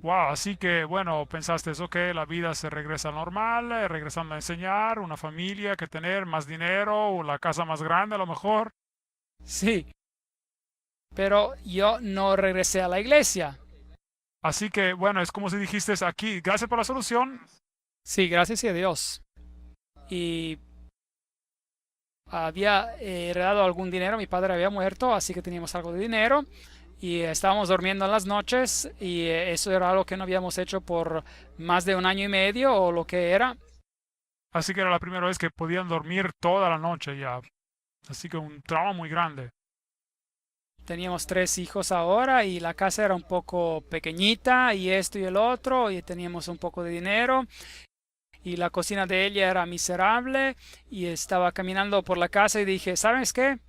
Wow, así que bueno, pensaste eso que la vida se regresa normal, regresando a enseñar, una familia que tener más dinero, o la casa más grande a lo mejor. Sí, pero yo no regresé a la iglesia. Así que bueno, es como si dijiste aquí, gracias por la solución. Sí, gracias a Dios. Y había heredado algún dinero, mi padre había muerto, así que teníamos algo de dinero y estábamos durmiendo en las noches y eso era algo que no habíamos hecho por más de un año y medio o lo que era. Así que era la primera vez que podían dormir toda la noche ya. Así que un trauma muy grande. Teníamos tres hijos ahora y la casa era un poco pequeñita y esto y el otro y teníamos un poco de dinero y la cocina de ella era miserable y estaba caminando por la casa y dije, ¿sabes qué?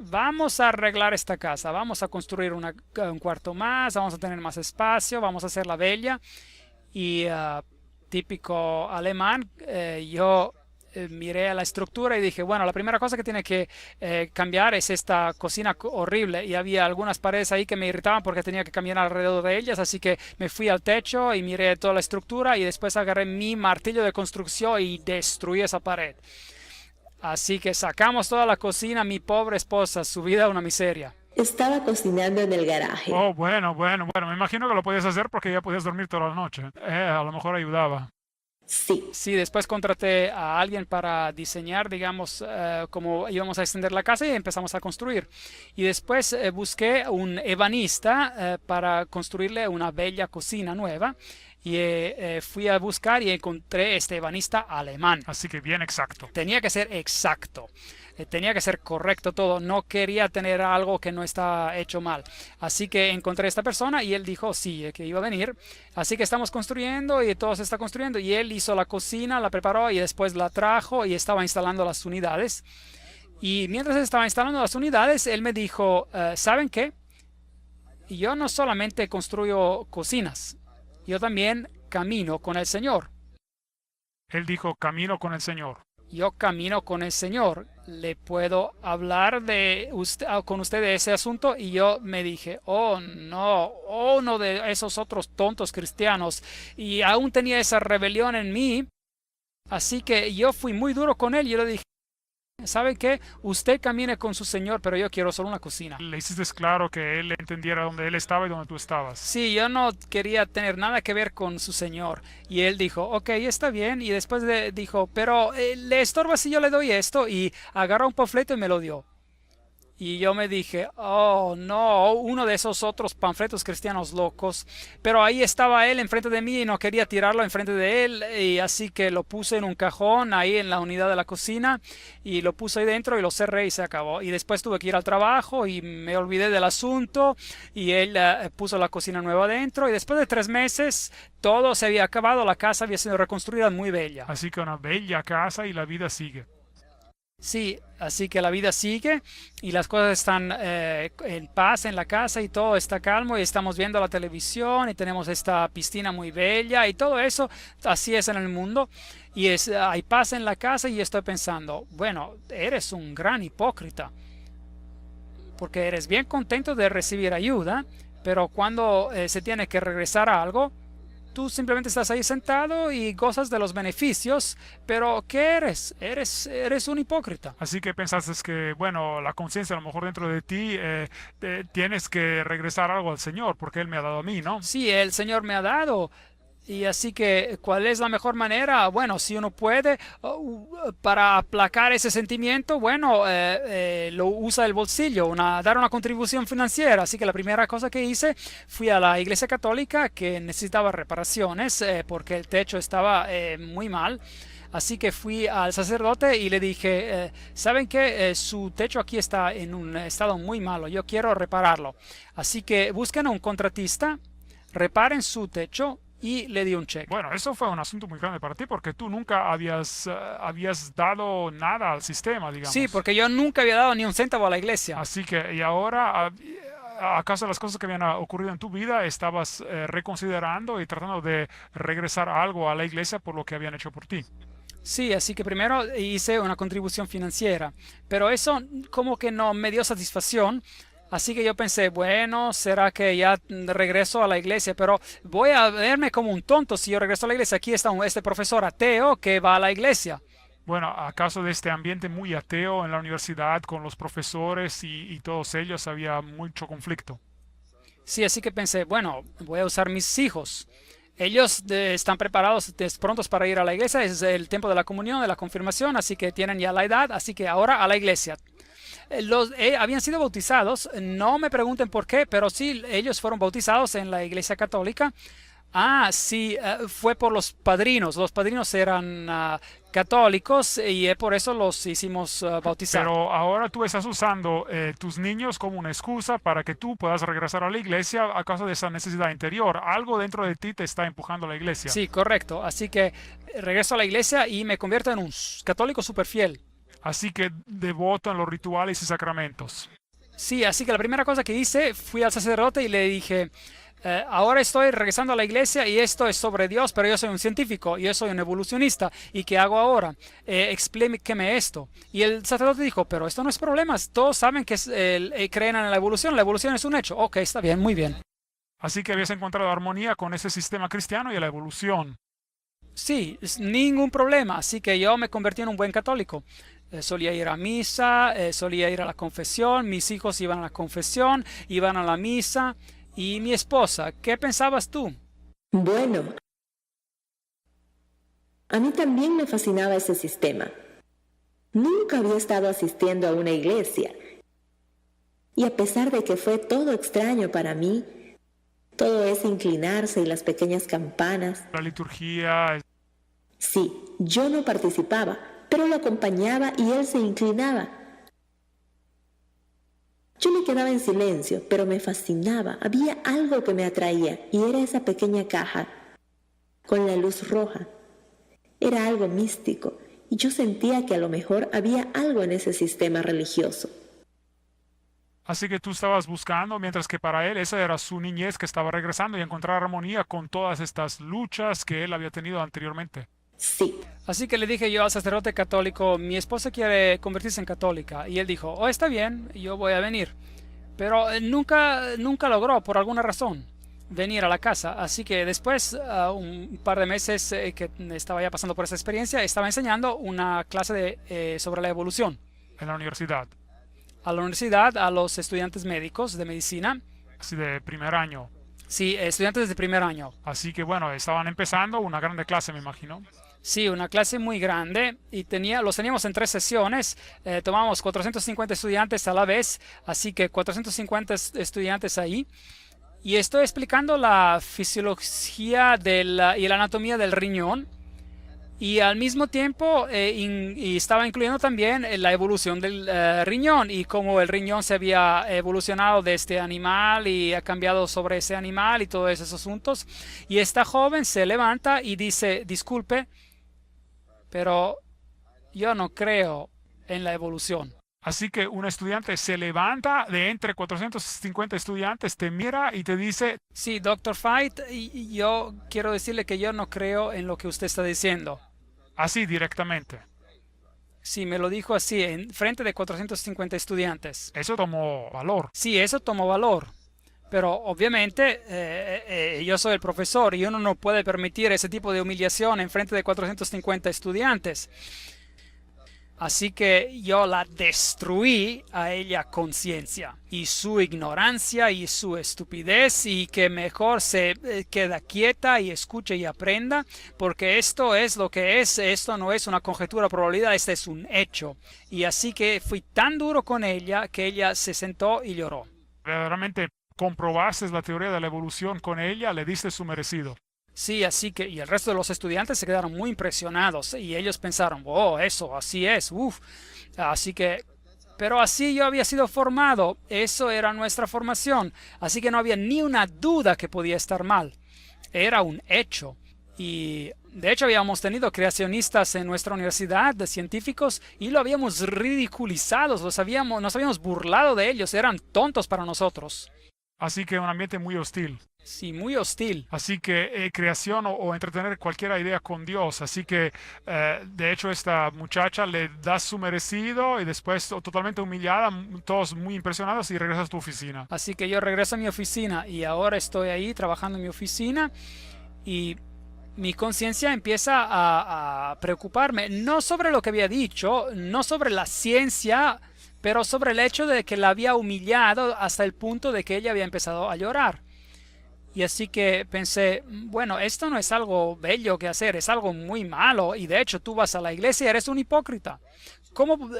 Vamos a arreglar esta casa, vamos a construir un cuarto más, vamos a tener más espacio, vamos a hacerla bella y típico alemán, yo miré a la estructura y dije, bueno, la primera cosa que tiene que cambiar es esta cocina horrible y había algunas paredes ahí que me irritaban porque tenía que caminar alrededor de ellas, así que me fui al techo y miré toda la estructura y después agarré mi martillo de construcción y destruí esa pared. Así que sacamos toda la cocina, mi pobre esposa, su vida una miseria. Estaba cocinando en el garaje. Oh, bueno, me imagino que lo podías hacer porque ya podías dormir toda la noche. A lo mejor ayudaba. Sí, Sí, después contraté a alguien para diseñar, digamos, cómo íbamos a extender la casa y empezamos a construir. Y después busqué un ebanista para construirle una bella cocina nueva. Y fui a buscar y encontré este ebanista alemán. Así que bien exacto. Tenía que ser exacto, tenía que ser correcto todo, no quería tener algo que no está hecho mal. Así que encontré a esta persona y él dijo sí, que iba a venir. Así que estamos construyendo y todo se está construyendo y él hizo la cocina, la preparó y después la trajo y estaba instalando las unidades. Y mientras estaba instalando las unidades, él me dijo, ¿saben qué? Yo no solamente construyo cocinas, yo también camino con el Señor. Él dijo, camino con el Señor. Yo camino con el Señor, le puedo hablar con usted de ese asunto y yo me dije, oh, uno de esos otros tontos cristianos y aún tenía esa rebelión en mí, así que yo fui muy duro con él y yo le dije, ¿sabe qué? Usted camine con su Señor, pero yo quiero solo una cocina. Le hiciste claro que él entendiera dónde él estaba y dónde tú estabas. Sí, yo no quería tener nada que ver con su señor. Y él dijo, ok, está bien. Y después dijo, pero ¿le estorba si yo le doy esto? Y agarró un panfleto y me lo dio. Y yo me dije, oh no, uno de esos otros panfletos cristianos locos. Pero ahí estaba él enfrente de mí y no quería tirarlo enfrente de él. Y así que lo puse en un cajón ahí en la unidad de la cocina y lo puse ahí dentro y lo cerré y se acabó. Y después tuve que ir al trabajo y me olvidé del asunto y él puso la cocina nueva dentro. Y después de 3 meses todo se había acabado, la casa había sido reconstruida muy bella. Así que una bella casa y la vida sigue. Sí, así que la vida sigue y las cosas están en paz en la casa y todo está calmo y estamos viendo la televisión y tenemos esta piscina muy bella y todo eso, así es en el mundo y hay paz en la casa y estoy pensando, bueno, eres un gran hipócrita porque eres bien contento de recibir ayuda, pero cuando se tiene que regresar a algo, tú simplemente estás ahí sentado y gozas de los beneficios, pero ¿qué eres? Eres un hipócrita. Así que pensaste que, bueno, la conciencia a lo mejor dentro de ti tienes que regresar algo al Señor porque Él me ha dado a mí, ¿no? Sí, el Señor me ha dado. Y así que, ¿cuál es la mejor manera? Bueno, si uno puede, para aplacar ese sentimiento, bueno, lo usa el bolsillo, dar una contribución financiera. Así que la primera cosa que hice, fui a la iglesia católica que necesitaba reparaciones porque el techo estaba muy mal. Así que fui al sacerdote y le dije, ¿saben qué? Su techo aquí está en un estado muy malo, yo quiero repararlo. Así que busquen a un contratista, reparen su techo y le di un cheque. Bueno, eso fue un asunto muy grande para ti porque tú nunca habías dado nada al sistema, Sí, digamos. porque yo nunca había dado ni un centavo a la iglesia. Así que, y ahora, ¿acaso las cosas que habían ocurrido en tu vida estabas reconsiderando y tratando de regresar algo a la iglesia por lo que habían hecho por ti? Sí, así que primero hice una contribución financiera, pero eso como que no me dio satisfacción, Así que yo pensé, bueno, será que ya regreso a la iglesia, pero voy a verme como un tonto si yo regreso a la iglesia. Aquí está este profesor ateo que va a la iglesia. Bueno, ¿acaso de este ambiente muy ateo en la universidad con los profesores y todos ellos había mucho conflicto? Sí, así que pensé, bueno, voy a usar mis hijos. Ellos están preparados, prontos para ir a la iglesia. Es el tiempo de la comunión, de la confirmación, así que tienen ya la edad, así que ahora a la iglesia. Habían sido bautizados, no me pregunten por qué, pero sí, ellos fueron bautizados en la iglesia católica. Ah, sí, fue por los padrinos. Los padrinos eran católicos y por eso los hicimos bautizar. Pero ahora tú estás usando tus niños como una excusa para que tú puedas regresar a la iglesia a causa de esa necesidad interior. Algo dentro de ti te está empujando a la iglesia. Sí, correcto. Así que regreso a la iglesia y me convierto en un católico súper fiel. Así que devoto en los rituales y sacramentos. Sí, así que la primera cosa que hice, fui al sacerdote y le dije, ahora estoy regresando a la iglesia y esto es sobre Dios, pero yo soy un científico, yo soy un evolucionista. ¿Y qué hago ahora? Explíqueme esto. Y el sacerdote dijo, pero esto no es problema, todos saben que creen en la evolución es un hecho. Ok, está bien, muy bien. Así que habías encontrado armonía con ese sistema cristiano y la evolución. Sí, ningún problema. Así que yo me convertí en un buen católico. Solía ir a misa, solía ir a la confesión, mis hijos iban a la confesión, iban a la misa. Y mi esposa, ¿qué pensabas tú? Bueno, a mí también me fascinaba ese sistema. Nunca había estado asistiendo a una iglesia. Y a pesar de que fue todo extraño para mí, todo ese inclinarse y las pequeñas campanas. La liturgia. Sí, yo no participaba, pero lo acompañaba y él se inclinaba. Yo me quedaba en silencio, pero me fascinaba. Había algo que me atraía y era esa pequeña caja con la luz roja. Era algo místico y yo sentía que a lo mejor había algo en ese sistema religioso. Así que tú estabas buscando, mientras que para él esa era su niñez que estaba regresando y encontrar armonía con todas estas luchas que él había tenido anteriormente. Sí. Así que le dije yo al sacerdote católico, mi esposa quiere convertirse en católica. Y él dijo, oh, está bien, yo voy a venir. Pero nunca logró, por alguna razón, venir a la casa. Así que después, un par de meses que estaba ya pasando por esa experiencia, estaba enseñando una clase sobre la evolución. En la universidad. A la universidad, a los estudiantes médicos de medicina. Así de primer año. Sí, estudiantes de primer año. Así que bueno, estaban empezando una grande clase, me imagino. Sí, una clase muy grande y los teníamos en 3 sesiones. Tomamos 450 estudiantes a la vez, así que 450 estudiantes ahí. Y estoy explicando la fisiología y la anatomía del riñón. Y al mismo tiempo y estaba incluyendo también la evolución del riñón y cómo el riñón se había evolucionado de este animal y ha cambiado sobre ese animal y todos esos asuntos. Y esta joven se levanta y dice, disculpe, pero yo no creo en la evolución. Así que un estudiante se levanta de entre 450 estudiantes, te mira y te dice, sí, Dr. Fight, yo quiero decirle que yo no creo en lo que usted está diciendo. Así directamente. Sí, me lo dijo así, en frente de 450 estudiantes. Eso tomó valor. Sí, eso tomó valor. Pero obviamente yo soy el profesor y uno no puede permitir ese tipo de humillación en frente de 450 estudiantes. Así que yo la destruí a ella conciencia y su ignorancia y su estupidez y que mejor se queda quieta y escuche y aprenda porque esto es lo que es, esto no es una conjetura o probabilidad, este es un hecho. Y así que fui tan duro con ella que ella se sentó y lloró. Verdaderamente comprobaste la teoría de la evolución con ella, le diste su merecido. Sí, así que, y el resto de los estudiantes se quedaron muy impresionados y ellos pensaron, oh, eso, así es, uff. Así que, pero así yo había sido formado, eso era nuestra formación, así que no había ni una duda que podía estar mal, era un hecho. Y de hecho habíamos tenido creacionistas en nuestra universidad de científicos y lo habíamos ridiculizado, nos habíamos burlado de ellos, eran tontos para nosotros. Así que un ambiente muy hostil. Sí, muy hostil. Así que creación o entretener cualquier idea con Dios. Así que de hecho esta muchacha le da su merecido y después totalmente humillada, todos muy impresionados y regresas a tu oficina. Así que yo regreso a mi oficina y ahora estoy ahí trabajando en mi oficina y mi conciencia empieza a preocuparme, no sobre lo que había dicho, no sobre la ciencia, pero sobre el hecho de que la había humillado hasta el punto de que ella había empezado a llorar. Y así que pensé, bueno, esto no es algo bello que hacer, es algo muy malo. Y de hecho tú vas a la iglesia y eres un hipócrita.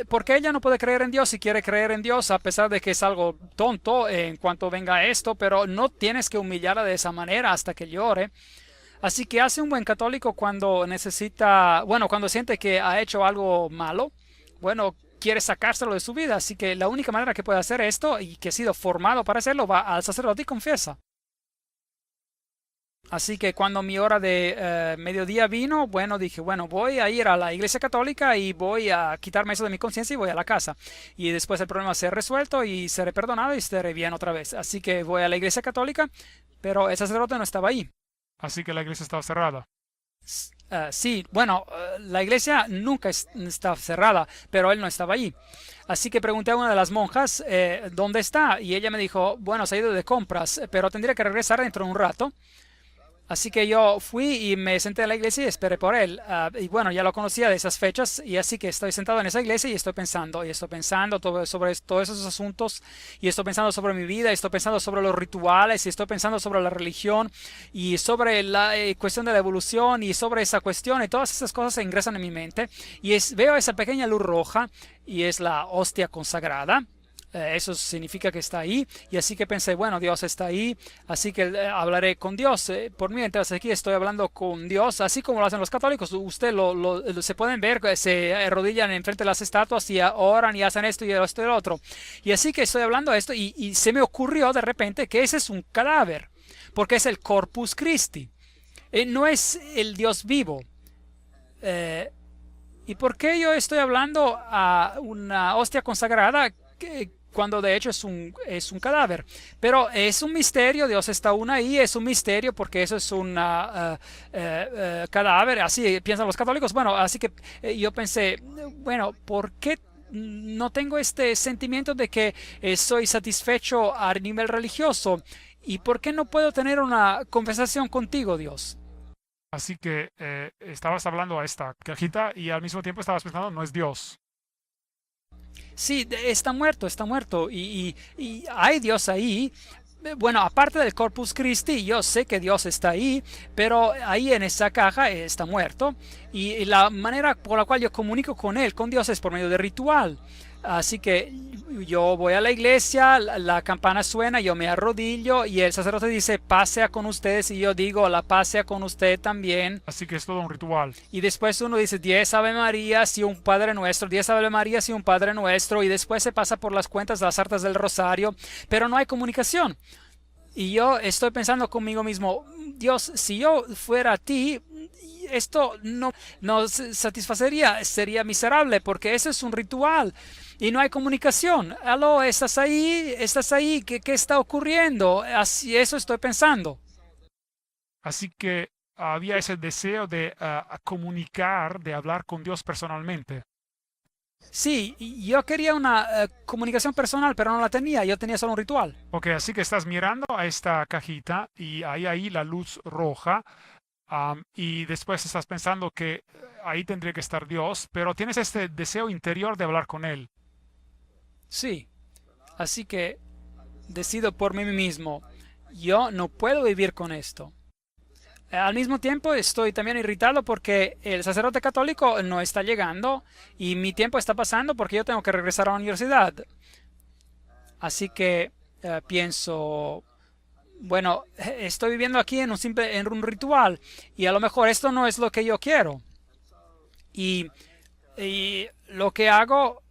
¿Por qué ella no puede creer en Dios si quiere creer en Dios a pesar de que es algo tonto en cuanto venga esto? Pero no tienes que humillarla de esa manera hasta que llore. Así que hace un buen católico cuando necesita, bueno, cuando siente que ha hecho algo malo, bueno, quiere sacárselo de su vida. Así que la única manera que puede hacer esto y que ha sido formado para hacerlo, va al sacerdote y confiesa. Así que cuando mi hora de mediodía vino, bueno, dije, bueno, voy a ir a la iglesia católica y voy a quitarme eso de mi conciencia y voy a la casa. Y después el problema será resuelto y seré perdonado y estaré bien otra vez. Así que voy a la iglesia católica, pero el sacerdote no estaba ahí. Así que la iglesia estaba cerrada. Sí, bueno, la iglesia nunca está cerrada, pero él no estaba allí. Así que pregunté a una de las monjas dónde está y ella me dijo, bueno, se ha ido de compras, pero tendría que regresar dentro de un rato. Así que yo fui y me senté en la iglesia y esperé por él. Y bueno, ya lo conocía de esas fechas y así que estoy sentado en esa iglesia y estoy pensando sobre todos esos asuntos y estoy pensando sobre mi vida, y estoy pensando sobre los rituales y estoy pensando sobre la religión y sobre la cuestión de la evolución y sobre esa cuestión y todas esas cosas se ingresan en mi mente y veo esa pequeña luz roja y es la hostia consagrada. Eso significa que está ahí y así que pensé, bueno, Dios está ahí, así que hablaré con Dios. Por mí, entonces aquí estoy hablando con Dios, así como lo hacen los católicos. Usted se pueden ver, se arrodillan enfrente de las estatuas y oran y hacen esto y esto y lo otro. Y así que estoy hablando de esto y se me ocurrió de repente que ese es un cadáver, porque es el Corpus Christi, no es el Dios vivo. ¿Y por qué yo estoy hablando a una hostia consagrada cuando de hecho es un cadáver? Pero es un misterio, Dios está aún ahí, es un misterio porque eso es un cadáver, así piensan los católicos. Bueno, así que yo pensé, bueno, ¿por qué no tengo este sentimiento de que soy satisfecho a nivel religioso? ¿Y por qué no puedo tener una conversación contigo, Dios? Así que estabas hablando a esta cajita y al mismo tiempo estabas pensando, no es Dios. Sí, está muerto, está muerto. Y hay Dios ahí. Bueno, aparte del Corpus Christi, yo sé que Dios está ahí, pero ahí en esa caja está muerto. Y la manera por la cual yo comunico con Él, con Dios, es por medio de ritual. Así que yo voy a la iglesia, la campana suena, yo me arrodillo y el sacerdote dice, paz sea con ustedes, y yo digo, la paz sea con usted también. Así que es todo un ritual. Y después uno dice 10 Ave Marías y un Padre Nuestro, 10 Ave Marías y un Padre Nuestro, y después se pasa por las cuentas de las artes del Rosario, pero no hay comunicación. Y yo estoy pensando conmigo mismo, Dios, si yo fuera a ti, esto no satisfacería, sería miserable, porque eso es un ritual y no hay comunicación. Aló, ¿estás ahí? ¿Estás ahí? ¿Qué está ocurriendo? Así, eso estoy pensando. Así que había ese deseo de comunicar, de hablar con Dios personalmente. Sí, yo quería una comunicación personal, pero no la tenía, yo tenía solo un ritual. Ok, así que estás mirando a esta cajita y hay ahí la luz roja. Y después estás pensando que ahí tendría que estar Dios, pero tienes este deseo interior de hablar con Él. Sí, así que decido por mí mismo, yo no puedo vivir con esto. Al mismo tiempo estoy también irritado porque el sacerdote católico no está llegando y mi tiempo está pasando porque yo tengo que regresar a la universidad. Así que pienso, bueno, estoy viviendo aquí en un ritual y a lo mejor esto no es lo que yo quiero. Y lo que hago,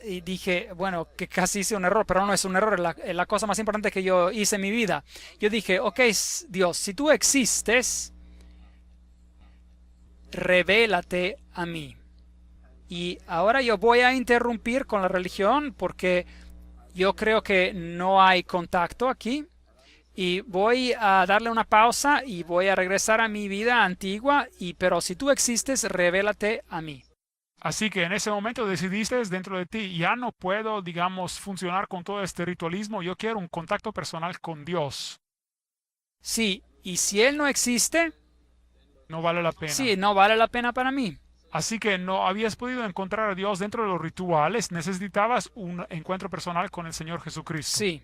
y dije, bueno, que casi hice un error, pero no es un error, es la cosa más importante que yo hice en mi vida. Yo dije, ok, Dios, si tú existes, revélate a mí. Y ahora yo voy a interrumpir con la religión porque yo creo que no hay contacto aquí. y voy a darle una pausa y voy a regresar a mi vida antigua, pero si tú existes, revélate a mí. Así que en ese momento decidiste dentro de ti, ya no puedo, digamos, funcionar con todo este ritualismo, yo quiero un contacto personal con Dios. Sí, y si Él no existe, No vale la pena. sí, no vale la pena para mí. Así que no habías podido encontrar a Dios dentro de los rituales, necesitabas un encuentro personal con el Señor Jesucristo. Sí.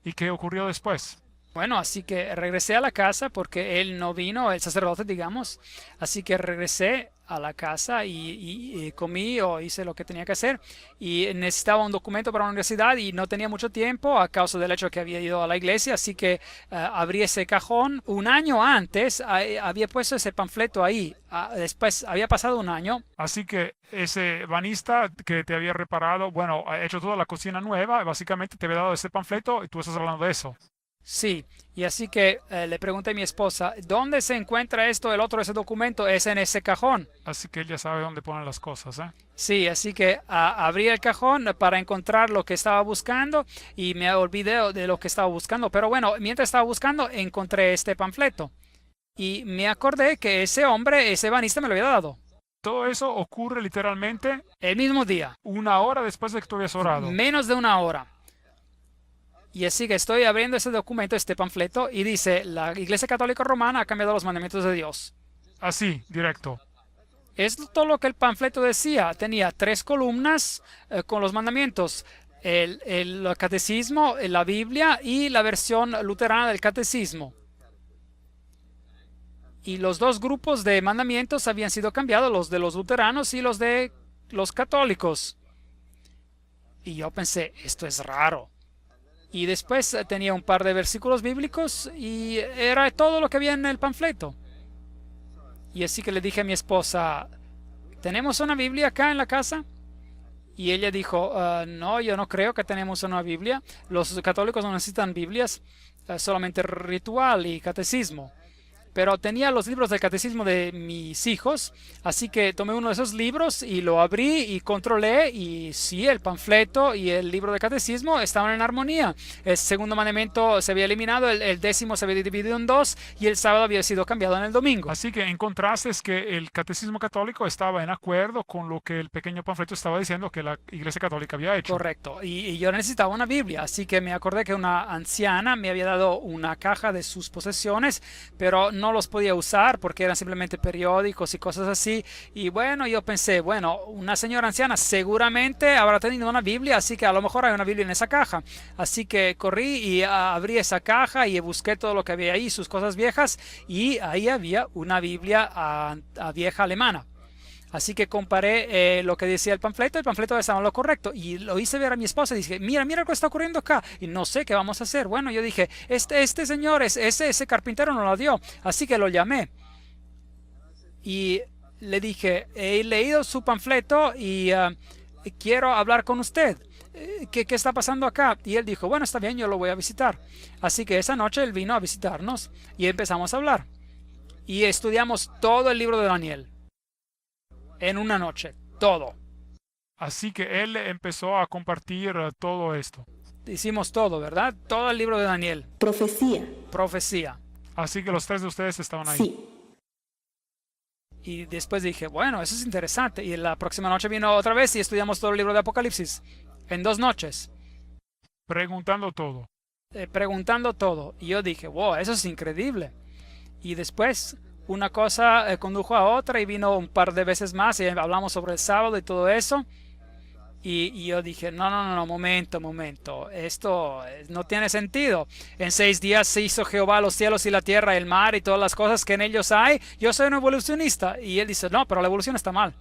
¿Y qué ocurrió después? Bueno, así que regresé a la casa porque él no vino, el sacerdote, digamos. Así que regresé a la casa y comí o hice lo que tenía que hacer. Y necesitaba un documento para la universidad y no tenía mucho tiempo a causa del hecho que había ido a la iglesia. Así que abrí ese cajón. Un año antes había puesto ese panfleto ahí. Después había pasado un año. Así que ese banista que te había reparado, bueno, ha hecho toda la cocina nueva, básicamente te había dado ese panfleto y tú estás hablando de eso. Sí, y así que le pregunté a mi esposa, ¿dónde se encuentra esto, el otro, ese documento? Es en ese cajón. Así que él ya sabe dónde ponen las cosas, ¿eh? Sí, así que abrí el cajón para encontrar lo que estaba buscando y me olvidé de lo que estaba buscando. Pero bueno, mientras estaba buscando, encontré este panfleto. Y me acordé que ese hombre, ese banista, me lo había dado. Todo eso ocurre literalmente El mismo día. 1 hora después de que tú habías orado. Menos de una hora. Y así que estoy abriendo este documento, este panfleto, y dice, la Iglesia Católica Romana ha cambiado los mandamientos de Dios. Así, directo. Es todo lo que el panfleto decía. Tenía 3 columnas con los mandamientos. El catecismo, la Biblia y la versión luterana del catecismo. Y los 2 grupos de mandamientos habían sido cambiados, los de los luteranos y los de los católicos. Y yo pensé, esto es raro. Y después tenía un par de versículos bíblicos y era todo lo que había en el panfleto. Y así que le dije a mi esposa, ¿tenemos una Biblia acá en la casa? Y ella dijo, no, yo no creo que tenemos una Biblia. Los católicos no necesitan Biblias, solamente ritual y catecismo. Pero tenía los libros del catecismo de mis hijos, así que tomé uno de esos libros y lo abrí y controlé y sí, el panfleto y el libro de catecismo estaban en armonía. El segundo mandamiento se había eliminado, el 10º se había dividido en 2 y el sábado había sido cambiado en el domingo. Así que encontraste que el catecismo católico estaba en acuerdo con lo que el pequeño panfleto estaba diciendo que la Iglesia Católica había hecho. Correcto. Y yo necesitaba una Biblia, así que me acordé que una anciana me había dado una caja de sus posesiones, pero no los podía usar porque eran simplemente periódicos y cosas así. Y bueno, yo pensé, bueno, una señora anciana seguramente habrá tenido una Biblia, así que a lo mejor hay una Biblia en esa caja. Así que corrí y abrí esa caja y busqué todo lo que había ahí, sus cosas viejas, y ahí había una Biblia vieja alemana. Así que comparé lo que decía el panfleto estaba en lo correcto. Y lo hice ver a mi esposa y dije, mira lo que está ocurriendo acá. Y no sé qué vamos a hacer. Bueno, yo dije, este señor, ese carpintero no lo dio. Así que lo llamé. Y le dije, he leído su panfleto y quiero hablar con usted. ¿Qué está pasando acá? Y él dijo, bueno, está bien, yo lo voy a visitar. Así que esa noche él vino a visitarnos y empezamos a hablar. Y estudiamos todo el libro de Daniel. En una noche, todo. Así que él empezó a compartir todo esto. Hicimos todo, ¿verdad? Todo el libro de Daniel. Profecía. Profecía. Así que los 3 de ustedes estaban ahí. Sí. Y después dije, bueno, eso es interesante. Y la próxima noche vino otra vez y estudiamos todo el libro de Apocalipsis. En 2 noches. Preguntando todo. Preguntando todo. Y yo dije, wow, eso es increíble. Y después una cosa condujo a otra y vino un par de veces más y hablamos sobre el sábado y todo eso. Y yo dije, no, momento, esto no tiene sentido. En 6 días se hizo Jehová los cielos y la tierra, el mar y todas las cosas que en ellos hay. Yo soy un evolucionista. Y él dice, no, pero la evolución está mal.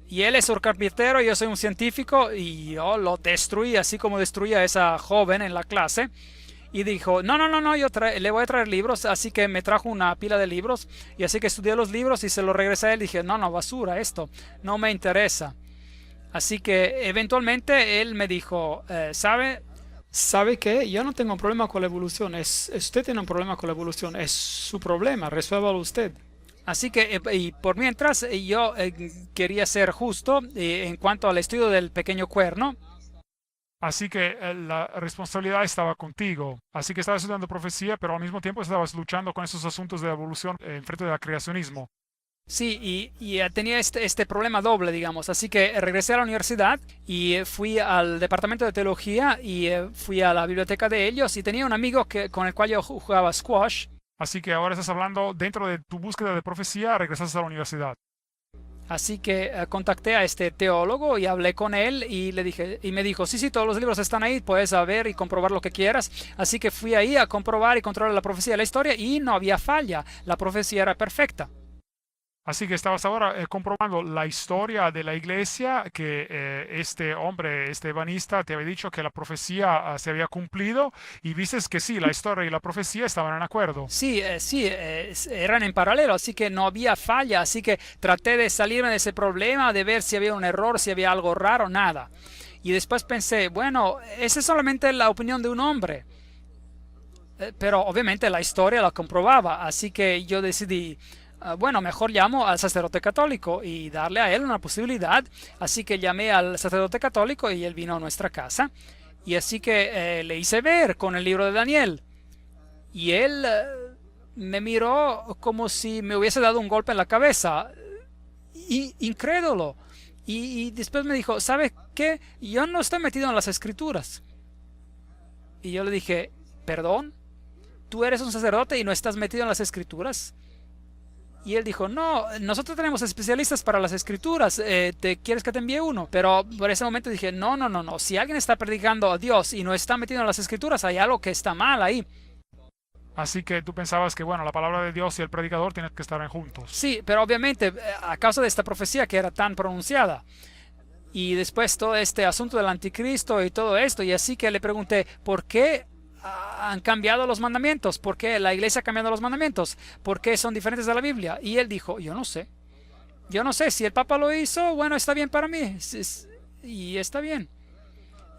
Y él es un carpintero y yo soy un científico y yo lo destruí así como destruí a esa joven en la clase. Y dijo, no, yo le voy a traer libros. Así que me trajo una pila de libros. Y así que estudié los libros y se los regresé a él. Y dije, no, basura, esto no me interesa. Así que eventualmente él me dijo, ¿sabe qué? Yo no tengo un problema con la evolución. Usted tiene un problema con la evolución. Es su problema, resuélvalo usted. Así que, y por mientras, yo quería ser justo en cuanto al estudio del pequeño cuerno. Así que la responsabilidad estaba contigo. Así que estabas estudiando profecía, pero al mismo tiempo estabas luchando con esos asuntos de evolución en frente del creacionismo. Sí, y tenía este problema doble, digamos. Así que regresé a la universidad y fui al departamento de teología y fui a la biblioteca de ellos y tenía un amigo con el cual yo jugaba squash. Así que ahora estás hablando dentro de tu búsqueda de profecía, regresaste a la universidad. Así que contacté a este teólogo y hablé con él y le dije, y me dijo, sí, todos los libros están ahí, puedes ver y comprobar lo que quieras. Así que fui ahí a comprobar y controlar la profecía de la historia y no había falla, la profecía era perfecta. Así que estabas ahora comprobando la historia de la iglesia, que este hombre, este ebanista, te había dicho que la profecía se había cumplido y viste que sí, la historia y la profecía estaban en acuerdo. Sí, eran en paralelo, así que no había falla, así que traté de salirme de ese problema, de ver si había un error, si había algo raro, nada. Y después pensé, bueno, esa es solamente la opinión de un hombre. Pero obviamente la historia la comprobaba, así que yo decidí, bueno, mejor llamo al sacerdote católico y darle a él una posibilidad. Así que llamé al sacerdote católico y él vino a nuestra casa. Y así que le hice ver con el libro de Daniel. Y él me miró como si me hubiese dado un golpe en la cabeza. Incrédulo. Y después me dijo, ¿sabes qué? Yo no estoy metido en las escrituras. Y yo le dije, ¿perdón? ¿Tú eres un sacerdote y no estás metido en las escrituras? Y él dijo, no, nosotros tenemos especialistas para las escrituras, ¿te quieres que te envíe uno? Pero por ese momento dije, no, si alguien está predicando a Dios y no está metido en las escrituras, hay algo que está mal ahí. Así que tú pensabas que, bueno, la palabra de Dios y el predicador tienen que estar juntos. Sí, pero obviamente a causa de esta profecía que era tan pronunciada y después todo este asunto del anticristo y todo esto, y así que le pregunté, ¿por qué han cambiado los mandamientos? ¿Por qué la iglesia ha cambiado los mandamientos? ¿Por qué son diferentes de la Biblia? Y él dijo, yo no sé. Yo no sé, si el Papa lo hizo, bueno, está bien para mí. Y está bien.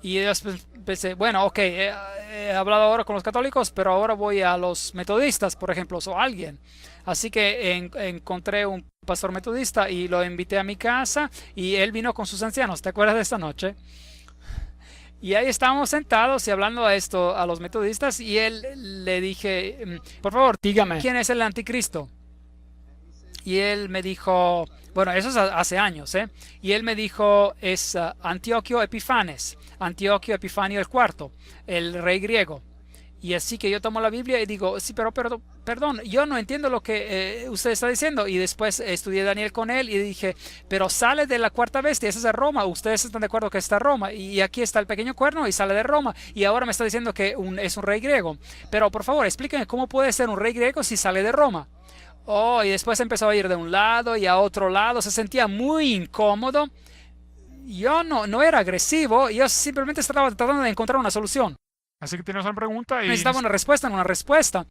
Y después pensé, bueno, ok, he hablado ahora con los católicos, pero ahora voy a los metodistas, por ejemplo, o alguien. Así que encontré un pastor metodista y lo invité a mi casa y él vino con sus ancianos. ¿Te acuerdas de esta noche? Y ahí estábamos sentados y hablando a esto a los metodistas y él le dije, por favor, dígame, ¿quién es el anticristo? Y él me dijo, bueno, eso es hace años, ¿eh? Y él me dijo, es Antioquio Epifanes, Antioquio Epifanio IV, el rey griego. Y así que yo tomo la Biblia y digo, sí, pero perdón, yo no entiendo lo que usted está diciendo. Y después estudié Daniel con él y dije, pero sale de la cuarta bestia, esa es de Roma. Ustedes están de acuerdo que está Roma. Y aquí está el pequeño cuerno y sale de Roma. Y ahora me está diciendo que es un rey griego. Pero por favor, explíquenme cómo puede ser un rey griego si sale de Roma. Oh, y después empezó a ir de un lado y a otro lado. Se sentía muy incómodo. Yo no era agresivo. Yo simplemente estaba tratando de encontrar una solución. Así que tienes una pregunta y... Necesitaba una respuesta en una respuesta.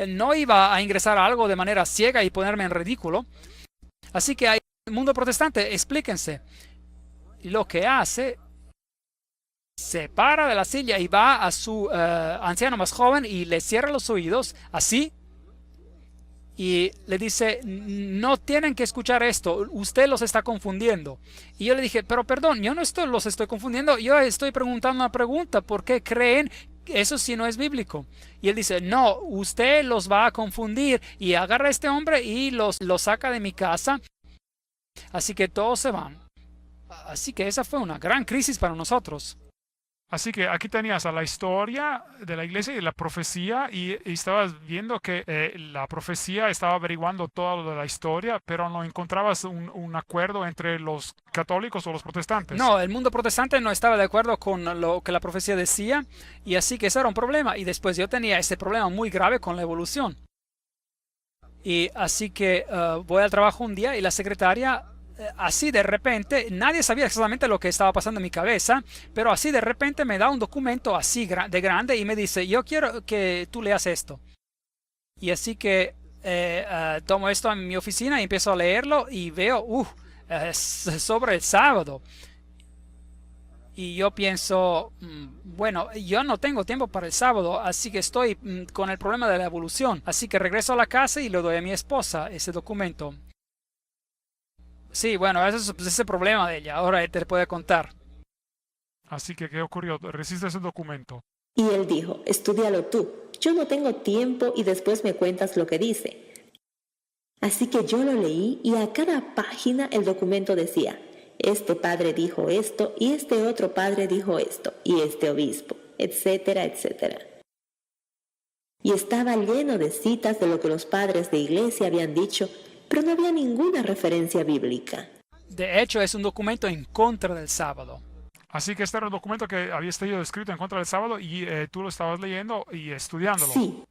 No iba a ingresar a algo de manera ciega y ponerme en ridículo. Así que hay el mundo protestante, explíquense. Lo que hace, se para de la silla y va a su anciano más joven y le cierra los oídos, así. Y le dice, no tienen que escuchar esto, usted los está confundiendo. Y yo le dije, pero perdón, yo no los estoy confundiendo, yo estoy preguntando una pregunta, ¿por qué creen que eso sí no es bíblico? Y él dice, no, usted los va a confundir. Y agarra a este hombre y los saca de mi casa. Así que todos se van. Así que esa fue una gran crisis para nosotros. Así que aquí tenías a la historia de la iglesia y la profecía y estabas viendo que la profecía estaba averiguando todo lo de la historia, pero no encontrabas un acuerdo entre los católicos o los protestantes. No, el mundo protestante no estaba de acuerdo con lo que la profecía decía y así que ese era un problema. Y después yo tenía ese problema muy grave con la evolución. Y así que voy al trabajo un día y la secretaria... así de repente, nadie sabía exactamente lo que estaba pasando en mi cabeza, pero así de repente me da un documento así de grande y me dice, yo quiero que tú leas esto. Y así que tomo esto en mi oficina y empiezo a leerlo y veo, sobre el sábado. Y yo pienso, bueno, yo no tengo tiempo para el sábado, así que estoy con el problema de la evolución. Así que regreso a la casa y le doy a mi esposa ese documento. Sí, bueno, ese es el problema de ella. Ahora te puede contar. Así que, ¿qué ocurrió? ¿Recibiste ese documento? Y él dijo, estúdialo tú. Yo no tengo tiempo y después me cuentas lo que dice. Así que yo lo leí y a cada página el documento decía, este padre dijo esto y este otro padre dijo esto y este obispo, etcétera, etcétera. Y estaba lleno de citas de lo que los padres de iglesia habían dicho, pero no había ninguna referencia bíblica. De hecho, es un documento en contra del sábado. Así que este era un documento que había sido escrito en contra del sábado y tú lo estabas leyendo y estudiándolo. Sí,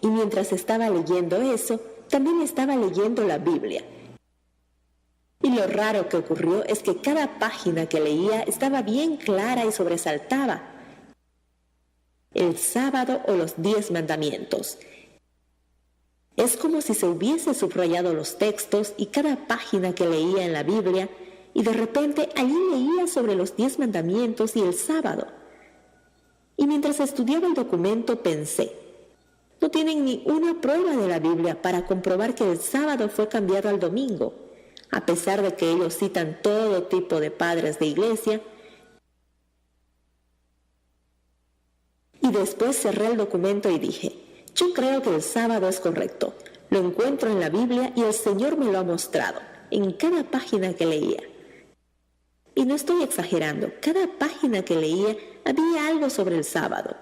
y mientras estaba leyendo eso, también estaba leyendo la Biblia. Y lo raro que ocurrió es que cada página que leía estaba bien clara y sobresaltaba. El sábado o los 10 mandamientos. Es como si se hubiese subrayado los textos y cada página que leía en la Biblia, y de repente allí leía sobre los 10 mandamientos y el sábado. Y mientras estudiaba el documento pensé, no tienen ni una prueba de la Biblia para comprobar que el sábado fue cambiado al domingo, a pesar de que ellos citan todo tipo de padres de iglesia. Y después cerré el documento y dije, yo creo que el sábado es correcto. Lo encuentro en la Biblia y el Señor me lo ha mostrado, en cada página que leía. Y no estoy exagerando, cada página que leía había algo sobre el sábado.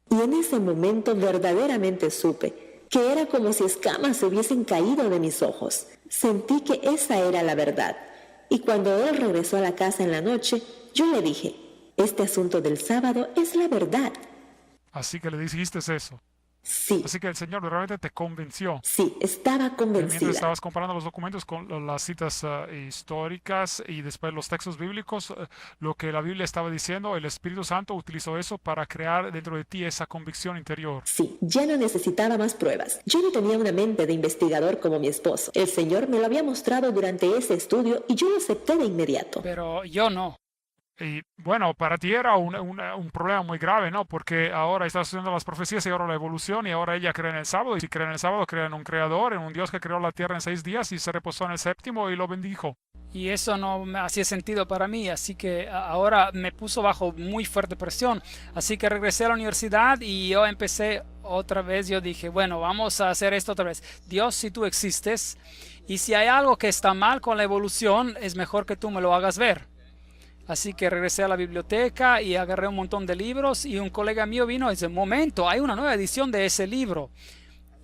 Y en ese momento verdaderamente supe que era como si escamas se hubiesen caído de mis ojos. Sentí que esa era la verdad. Y cuando él regresó a la casa en la noche, yo le dije, este asunto del sábado es la verdad. Así que le dijiste eso. Sí. Así que el Señor realmente te convenció. Sí, estaba convencida. Mientras estabas comparando los documentos con las citas históricas y después los textos bíblicos, lo que la Biblia estaba diciendo, el Espíritu Santo utilizó eso para crear dentro de ti esa convicción interior. Sí, ya no necesitaba más pruebas. Yo no tenía una mente de investigador como mi esposo. El Señor me lo había mostrado durante ese estudio y yo lo acepté de inmediato. Pero yo no. Y bueno, para ti era un problema muy grave, ¿no? Porque ahora estás estudiando las profecías y ahora la evolución y ahora ella cree en el sábado. Y si cree en el sábado, cree en un creador, en un Dios que creó la tierra en 6 días y se reposó en el séptimo y lo bendijo. Y eso no me hacía sentido para mí, así que ahora me puso bajo muy fuerte presión. Así que regresé a la universidad y yo empecé otra vez. Yo dije, bueno, vamos a hacer esto otra vez. Dios, si tú existes y si hay algo que está mal con la evolución, es mejor que tú me lo hagas ver. Así que regresé a la biblioteca y agarré un montón de libros y un colega mío vino y dice, momento, hay una nueva edición de ese libro.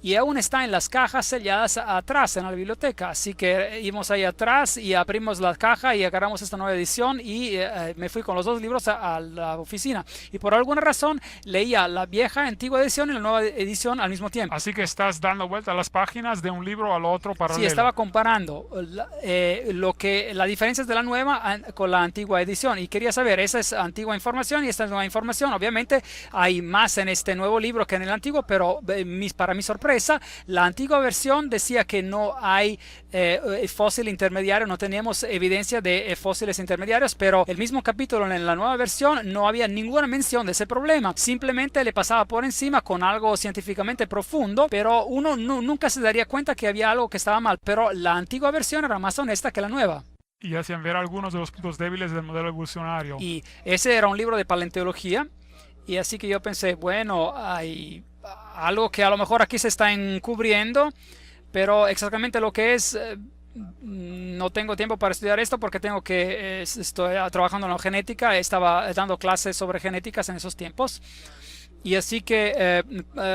Y aún está en las cajas selladas atrás en la biblioteca. Así que íbamos ahí atrás y abrimos la caja y agarramos esta nueva edición y me fui con los 2 libros a la oficina. Y por alguna razón leía la vieja antigua edición y la nueva edición al mismo tiempo. Así que estás dando vuelta a las páginas de un libro al otro paralelo. Sí, estaba comparando las diferencias de la nueva con la antigua edición. Y quería saber, esa es antigua información y esta es nueva información. Obviamente hay más en este nuevo libro que en el antiguo, pero para mi sorpresa, la antigua versión decía que no hay fósil intermediario, no teníamos evidencia de fósiles intermediarios, pero el mismo capítulo en la nueva versión no había ninguna mención de ese problema, simplemente le pasaba por encima con algo científicamente profundo, pero uno nunca se daría cuenta que había algo que estaba mal, pero la antigua versión era más honesta que la nueva. Y hacían ver algunos de los puntos débiles del modelo evolucionario. Y ese era un libro de paleontología, y así que yo pensé, bueno, hay algo que a lo mejor aquí se está encubriendo, pero exactamente lo que es, no tengo tiempo para estudiar esto porque estoy trabajando en la genética, estaba dando clases sobre genéticas en esos tiempos. Y así que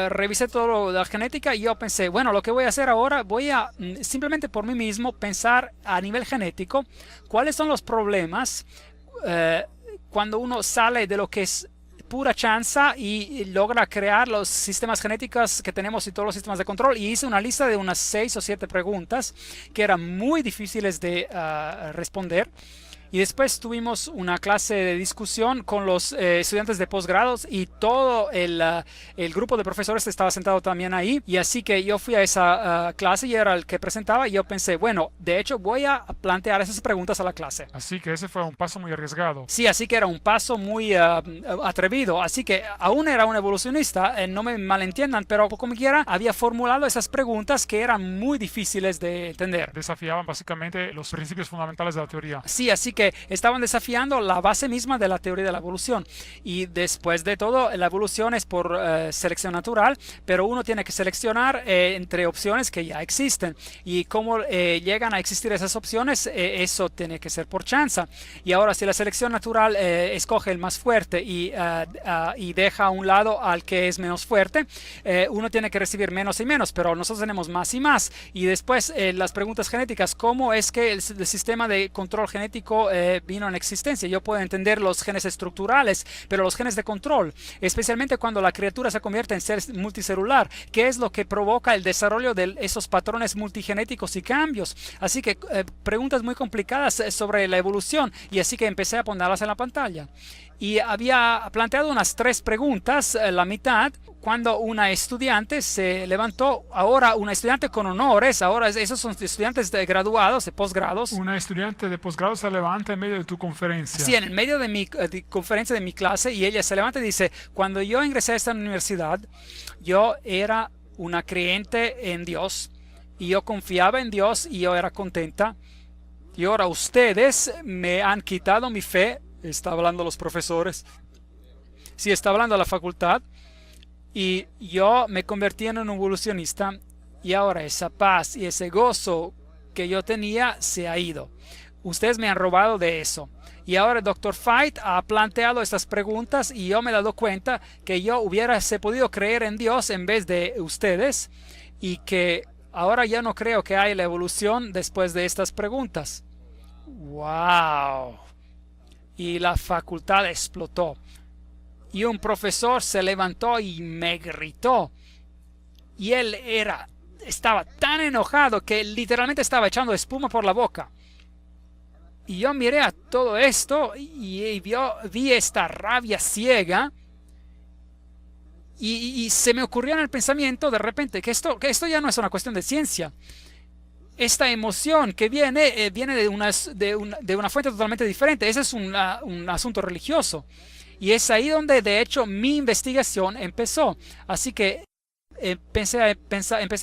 revisé todo lo de la genética y yo pensé, bueno, lo que voy a hacer ahora, voy a simplemente por mí mismo pensar a nivel genético cuáles son los problemas cuando uno sale de lo que es pura chanza y logra crear los sistemas genéticos que tenemos y todos los sistemas de control. Y hice una lista de unas 6 o 7 preguntas que eran muy difíciles de responder. Y después tuvimos una clase de discusión con los estudiantes de posgrados y todo el grupo de profesores estaba sentado también ahí. Y así que yo fui a esa clase y era el que presentaba y yo pensé, bueno, de hecho voy a plantear esas preguntas a la clase. Así que ese fue un paso muy arriesgado. Sí, así que era un paso muy atrevido. Así que aún era un evolucionista, no me malentiendan, pero como quiera había formulado esas preguntas que eran muy difíciles de entender. Desafiaban básicamente los principios fundamentales de la teoría. Sí, así que estaban desafiando la base misma de la teoría de la evolución. Y después de todo, la evolución es por selección natural, pero uno tiene que seleccionar entre opciones que ya existen. Y cómo llegan a existir esas opciones, eso tiene que ser por chance. Y ahora, si la selección natural escoge el más fuerte y deja a un lado al que es menos fuerte, uno tiene que recibir menos y menos, pero nosotros tenemos más y más. Y después las preguntas genéticas, ¿cómo es que el sistema de control genético vino en existencia? Yo puedo entender los genes estructurales, pero los genes de control, especialmente cuando la criatura se convierte en ser multicelular, ¿qué es lo que provoca el desarrollo de esos patrones multigenéticos y cambios? Así que preguntas muy complicadas sobre la evolución, y así que empecé a ponerlas en la pantalla. Y había planteado unas 3 preguntas, la mitad, cuando una estudiante se levantó. Ahora una estudiante con honores, ahora esos son estudiantes de graduados, de posgrados. Una estudiante de posgrado se levanta en medio de tu conferencia. Sí, en el medio de mi conferencia de mi clase, y ella se levanta y dice: cuando yo ingresé a esta universidad, yo era una creyente en Dios, y yo confiaba en Dios, y yo era contenta. Y ahora ustedes me han quitado mi fe. Está hablando los profesores. Sí, está hablando la facultad. Y yo me convertí en un evolucionista. Y ahora esa paz y ese gozo que yo tenía se ha ido. Ustedes me han robado de eso. Y ahora el Dr. Veit ha planteado estas preguntas, y yo me he dado cuenta que yo hubiese podido creer en Dios en vez de ustedes. Y que ahora ya no creo que haya la evolución después de estas preguntas. ¡Wow! Y la facultad explotó. Y un profesor se levantó y me gritó. Y él estaba tan enojado que literalmente estaba echando espuma por la boca. Y yo miré a todo esto y vi esta rabia ciega. Y se me ocurrió en el pensamiento de repente que esto ya no es una cuestión de ciencia. Esta emoción que viene de una fuente totalmente diferente. Ese es un asunto religioso. Y es ahí donde, de hecho, mi investigación empezó. Así que empecé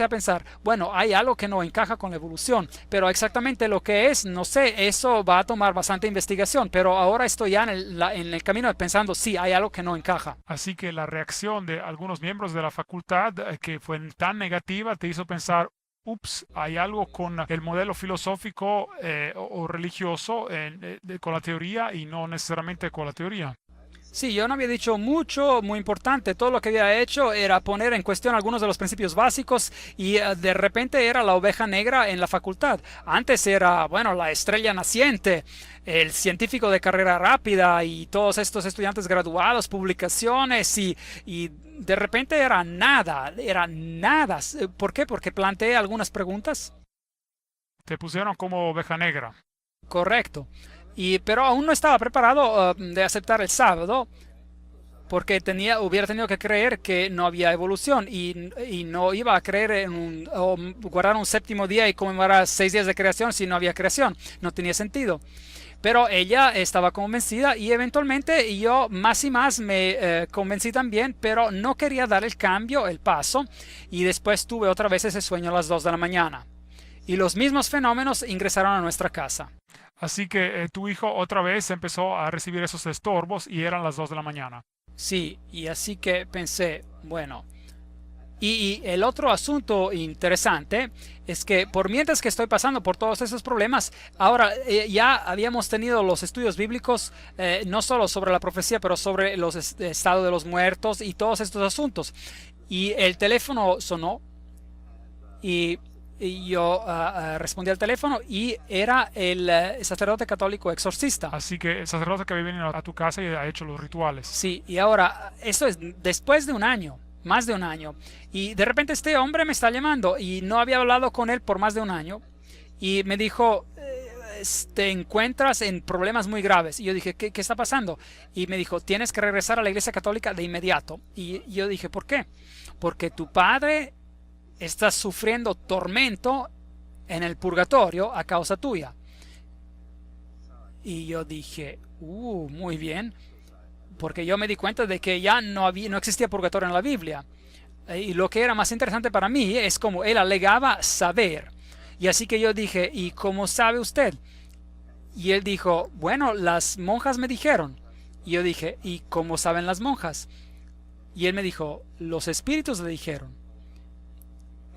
a pensar, bueno, hay algo que no encaja con la evolución, pero exactamente lo que es, no sé, eso va a tomar bastante investigación, pero ahora estoy ya en el camino de pensando, sí, hay algo que no encaja. Así que la reacción de algunos miembros de la facultad que fue tan negativa te hizo pensar, ups, hay algo con el modelo filosófico o religioso con la teoría y no necesariamente con la teoría. Sí, yo no había dicho mucho, muy importante. Todo lo que había hecho era poner en cuestión algunos de los principios básicos, y de repente era la oveja negra en la facultad. Antes era, bueno, la estrella naciente, el científico de carrera rápida y todos estos estudiantes graduados, publicaciones, y de repente era nada. ¿Por qué? Porque planteé algunas preguntas. Te pusieron como oveja negra. Correcto. Pero aún no estaba preparado de aceptar el sábado, porque hubiera tenido que creer que no había evolución, y no iba a creer o guardar un séptimo día y conmemorar 6 días de creación si no había creación. No tenía sentido. Pero ella estaba convencida, y eventualmente yo más y más me convencí también, pero no quería dar el cambio, el paso, y después tuve otra vez ese sueño a las 2 de la mañana. Y los mismos fenómenos ingresaron a nuestra casa. Así que tu hijo otra vez empezó a recibir esos estorbos y eran las 2 de la mañana. Sí, y así que pensé, bueno. Y el otro asunto interesante es que por mientras que estoy pasando por todos esos problemas, ahora ya habíamos tenido los estudios bíblicos, no solo sobre la profecía, pero sobre los estados de los muertos y todos estos asuntos. Y el teléfono sonó, y yo respondí al teléfono, y era el sacerdote católico exorcista. Así que el sacerdote que había venido a tu casa y ha hecho los rituales. Sí, y ahora, esto es después de un año, más de un año. Y de repente este hombre me está llamando, y no había hablado con él por más de un año. Y me dijo, te encuentras en problemas muy graves. Y yo dije, ¿qué está pasando? Y me dijo, tienes que regresar a la iglesia católica de inmediato. Y yo dije, ¿por qué? Porque tu padre está sufriendo tormento en el purgatorio a causa tuya. Y yo dije, muy bien, porque yo me di cuenta de que ya no existía purgatorio en la Biblia. Y lo que era más interesante para mí es como él alegaba saber. Y así que yo dije, ¿y cómo sabe usted? Y él dijo, bueno, las monjas me dijeron. Y yo dije, ¿y cómo saben las monjas? Y él me dijo, los espíritus le dijeron.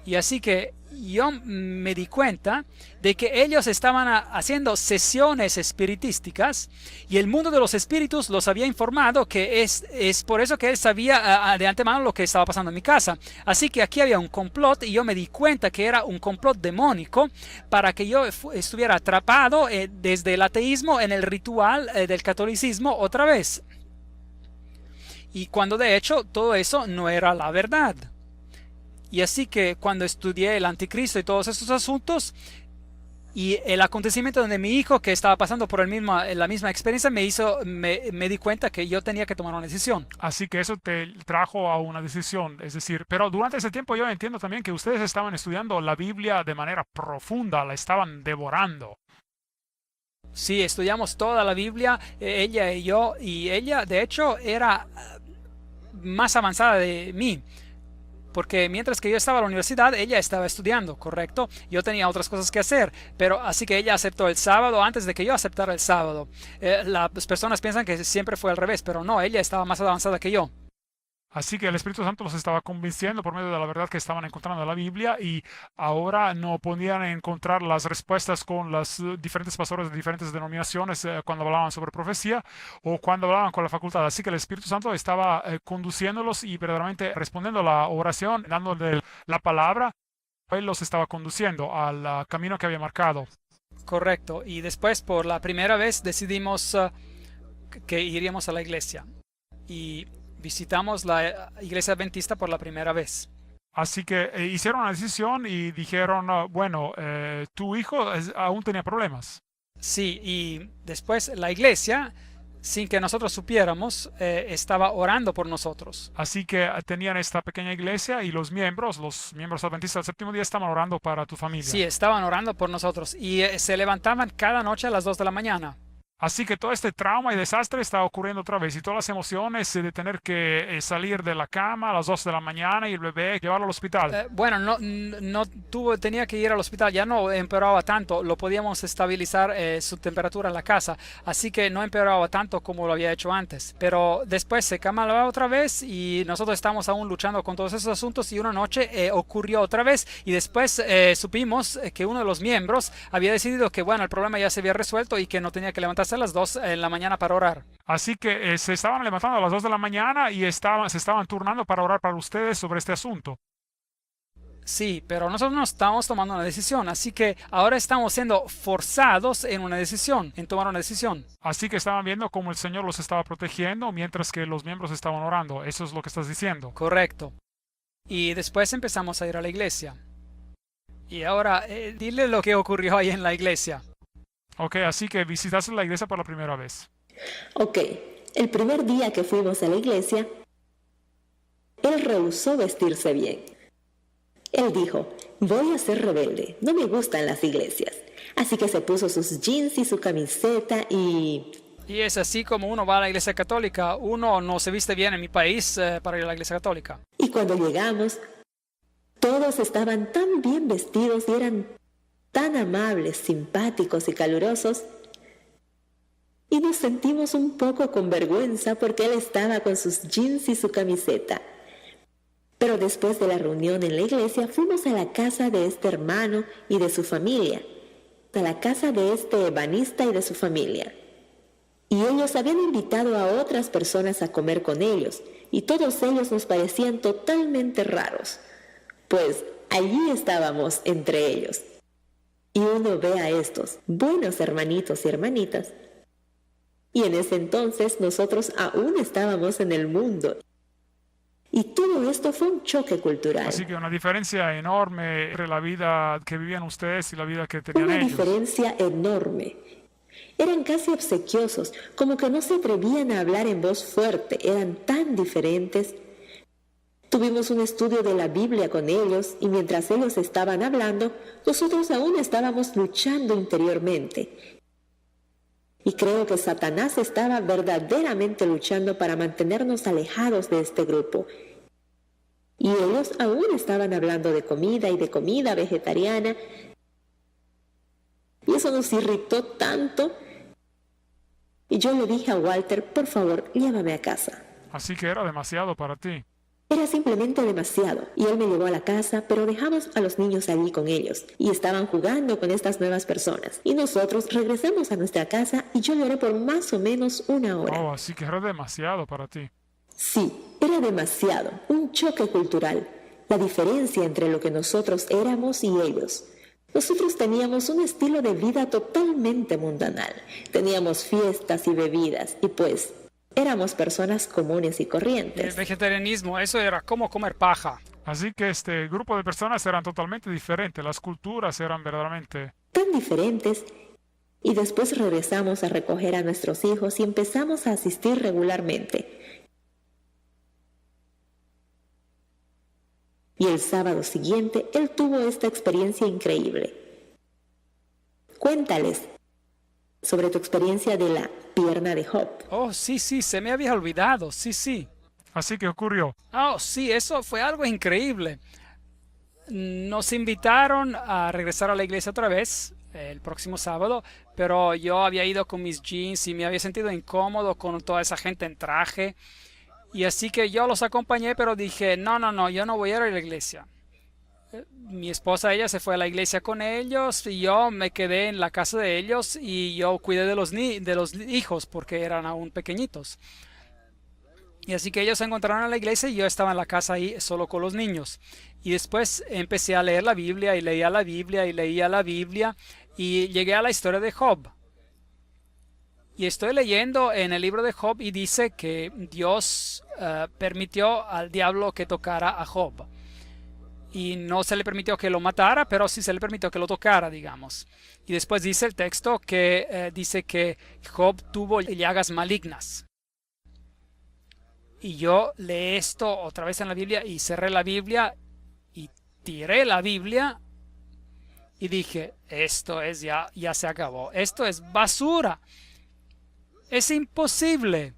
Y así que yo me di cuenta de que ellos estaban haciendo sesiones espiritísticas y el mundo de los espíritus los había informado que es por eso que él sabía de antemano lo que estaba pasando en mi casa. Así que aquí había un complot y yo me di cuenta que era un complot demónico para que yo estuviera atrapado desde el ateísmo en el ritual del catolicismo otra vez. Y cuando de hecho todo eso no era la verdad. Y así que cuando estudié el anticristo y todos estos asuntos y el acontecimiento donde mi hijo que estaba pasando por la misma experiencia me di cuenta que yo tenía que tomar una decisión. Así que eso te trajo a una decisión, es decir, pero durante ese tiempo yo entiendo también que ustedes estaban estudiando la Biblia de manera profunda, la estaban devorando. Sí, estudiamos toda la Biblia, ella y yo, y ella de hecho era más avanzada de mí. Porque mientras que yo estaba en la universidad, ella estaba estudiando, ¿correcto? Yo tenía otras cosas que hacer, pero así que ella aceptó el sábado antes de que yo aceptara el sábado. Las personas piensan que siempre fue al revés, pero no, ella estaba más avanzada que yo. Así que el Espíritu Santo los estaba convenciendo por medio de la verdad que estaban encontrando en la Biblia y ahora no podían encontrar las respuestas con los diferentes pastores de diferentes denominaciones cuando hablaban sobre profecía o cuando hablaban con la facultad. Así que el Espíritu Santo estaba conduciéndolos y verdaderamente respondiendo a la oración, dándole la palabra. Él los estaba conduciendo al camino que había marcado. Correcto. Y después, por la primera vez, decidimos que iríamos a la iglesia. Y visitamos la iglesia adventista por la primera vez. Así que hicieron una decisión y dijeron, bueno, tu hijo aún tenía problemas. Sí, y después la iglesia, sin que nosotros supiéramos, estaba orando por nosotros. Así que tenían esta pequeña iglesia y los miembros adventistas del séptimo día estaban orando para tu familia. Sí, estaban orando por nosotros y se levantaban cada noche a las 2 de la mañana. Así que todo este trauma y desastre está ocurriendo otra vez y todas las emociones de tener que salir de la cama a las 2 de la mañana y el bebé llevarlo al hospital. Bueno, tenía que ir al hospital, ya no empeoraba tanto, lo podíamos estabilizar su temperatura en la casa, así que no empeoraba tanto como lo había hecho antes. Pero después se calmaba otra vez y nosotros estamos aún luchando con todos esos asuntos y una noche ocurrió otra vez y después supimos que uno de los miembros había decidido que bueno, el problema ya se había resuelto y que no tenía que levantarse a las 2 en la mañana para orar. Así que se estaban levantando a las 2 de la mañana y se estaban turnando para orar para ustedes sobre este asunto. Sí, pero nosotros no estamos tomando una decisión, así que ahora estamos siendo forzados en tomar una decisión. Así que estaban viendo cómo el Señor los estaba protegiendo mientras que los miembros estaban orando. Eso es lo que estás diciendo. Correcto. Y después empezamos a ir a la iglesia. Y ahora, dile lo que ocurrió ahí en la iglesia. Ok, así que visitaste la iglesia por la primera vez. Ok, el primer día que fuimos a la iglesia, él rehusó vestirse bien. Él dijo, voy a ser rebelde, no me gustan las iglesias. Así que se puso sus jeans y su camiseta y... Y es así como uno va a la iglesia católica. Uno no se viste bien en mi país para ir a la iglesia católica. Y cuando llegamos, todos estaban tan bien vestidos y eran tan amables, simpáticos y calurosos, y nos sentimos un poco con vergüenza porque él estaba con sus jeans y su camiseta. Pero después de la reunión en la iglesia fuimos a la casa de este hermano y de su familia, a la casa de este ebanista y de su familia. Y ellos habían invitado a otras personas a comer con ellos, y todos ellos nos parecían totalmente raros, pues allí estábamos entre ellos. Y uno ve a estos buenos hermanitos y hermanitas. Y en ese entonces nosotros aún estábamos en el mundo. Y todo esto fue un choque cultural. Así que una diferencia enorme entre la vida que vivían ustedes y la vida que tenían ellos. Una diferencia enorme. Eran casi obsequiosos, como que no se atrevían a hablar en voz fuerte. Eran tan diferentes. Tuvimos un estudio de la Biblia con ellos y mientras ellos estaban hablando, nosotros aún estábamos luchando interiormente. Y creo que Satanás estaba verdaderamente luchando para mantenernos alejados de este grupo. Y ellos aún estaban hablando de comida y de comida vegetariana. Y eso nos irritó tanto. Y yo le dije a Walter, por favor, llévame a casa. Así que era demasiado para ti. Era simplemente demasiado, y él me llevó a la casa, pero dejamos a los niños allí con ellos, y estaban jugando con estas nuevas personas. Y nosotros regresamos a nuestra casa, y yo lloré por más o menos una hora. Oh, así que era demasiado para ti. Sí, era demasiado, un choque cultural, la diferencia entre lo que nosotros éramos y ellos. Nosotros teníamos un estilo de vida totalmente mundanal, teníamos fiestas y bebidas, y pues éramos personas comunes y El corrientes. vegetarianismo, eso era como comer paja. Así que este grupo de personas eran totalmente diferentes, las culturas eran verdaderamente... Tan diferentes, y después regresamos a recoger a nuestros hijos y empezamos a asistir regularmente. Y el sábado siguiente, él tuvo esta experiencia increíble. Cuéntales sobre tu experiencia de la pierna de Job. Oh, sí, sí, se me había olvidado, sí, sí. Así que ocurrió. Oh, sí, eso fue algo increíble. Nos invitaron a regresar a la iglesia otra vez el próximo sábado, pero yo había ido con mis jeans y me había sentido incómodo con toda esa gente en traje. Y así que yo los acompañé, pero dije, no, no, no, yo no voy a ir a la iglesia. Mi esposa, ella se fue a la iglesia con ellos y yo me quedé en la casa de ellos y yo cuidé de los hijos porque eran aún pequeñitos. Y así que ellos se encontraron en la iglesia y yo estaba en la casa ahí solo con los niños. Y después empecé a leer la Biblia y leía la Biblia y leía la Biblia y llegué a la historia de Job. Y estoy leyendo en el libro de Job y dice que Dios permitió al diablo que tocara a Job. Y no se le permitió que lo matara, pero sí se le permitió que lo tocara, digamos. Y después dice el texto que dice que Job tuvo llagas malignas. Y yo leí esto otra vez en la Biblia y cerré la Biblia y tiré la Biblia y dije, esto es ya se acabó. Esto es basura. Es imposible.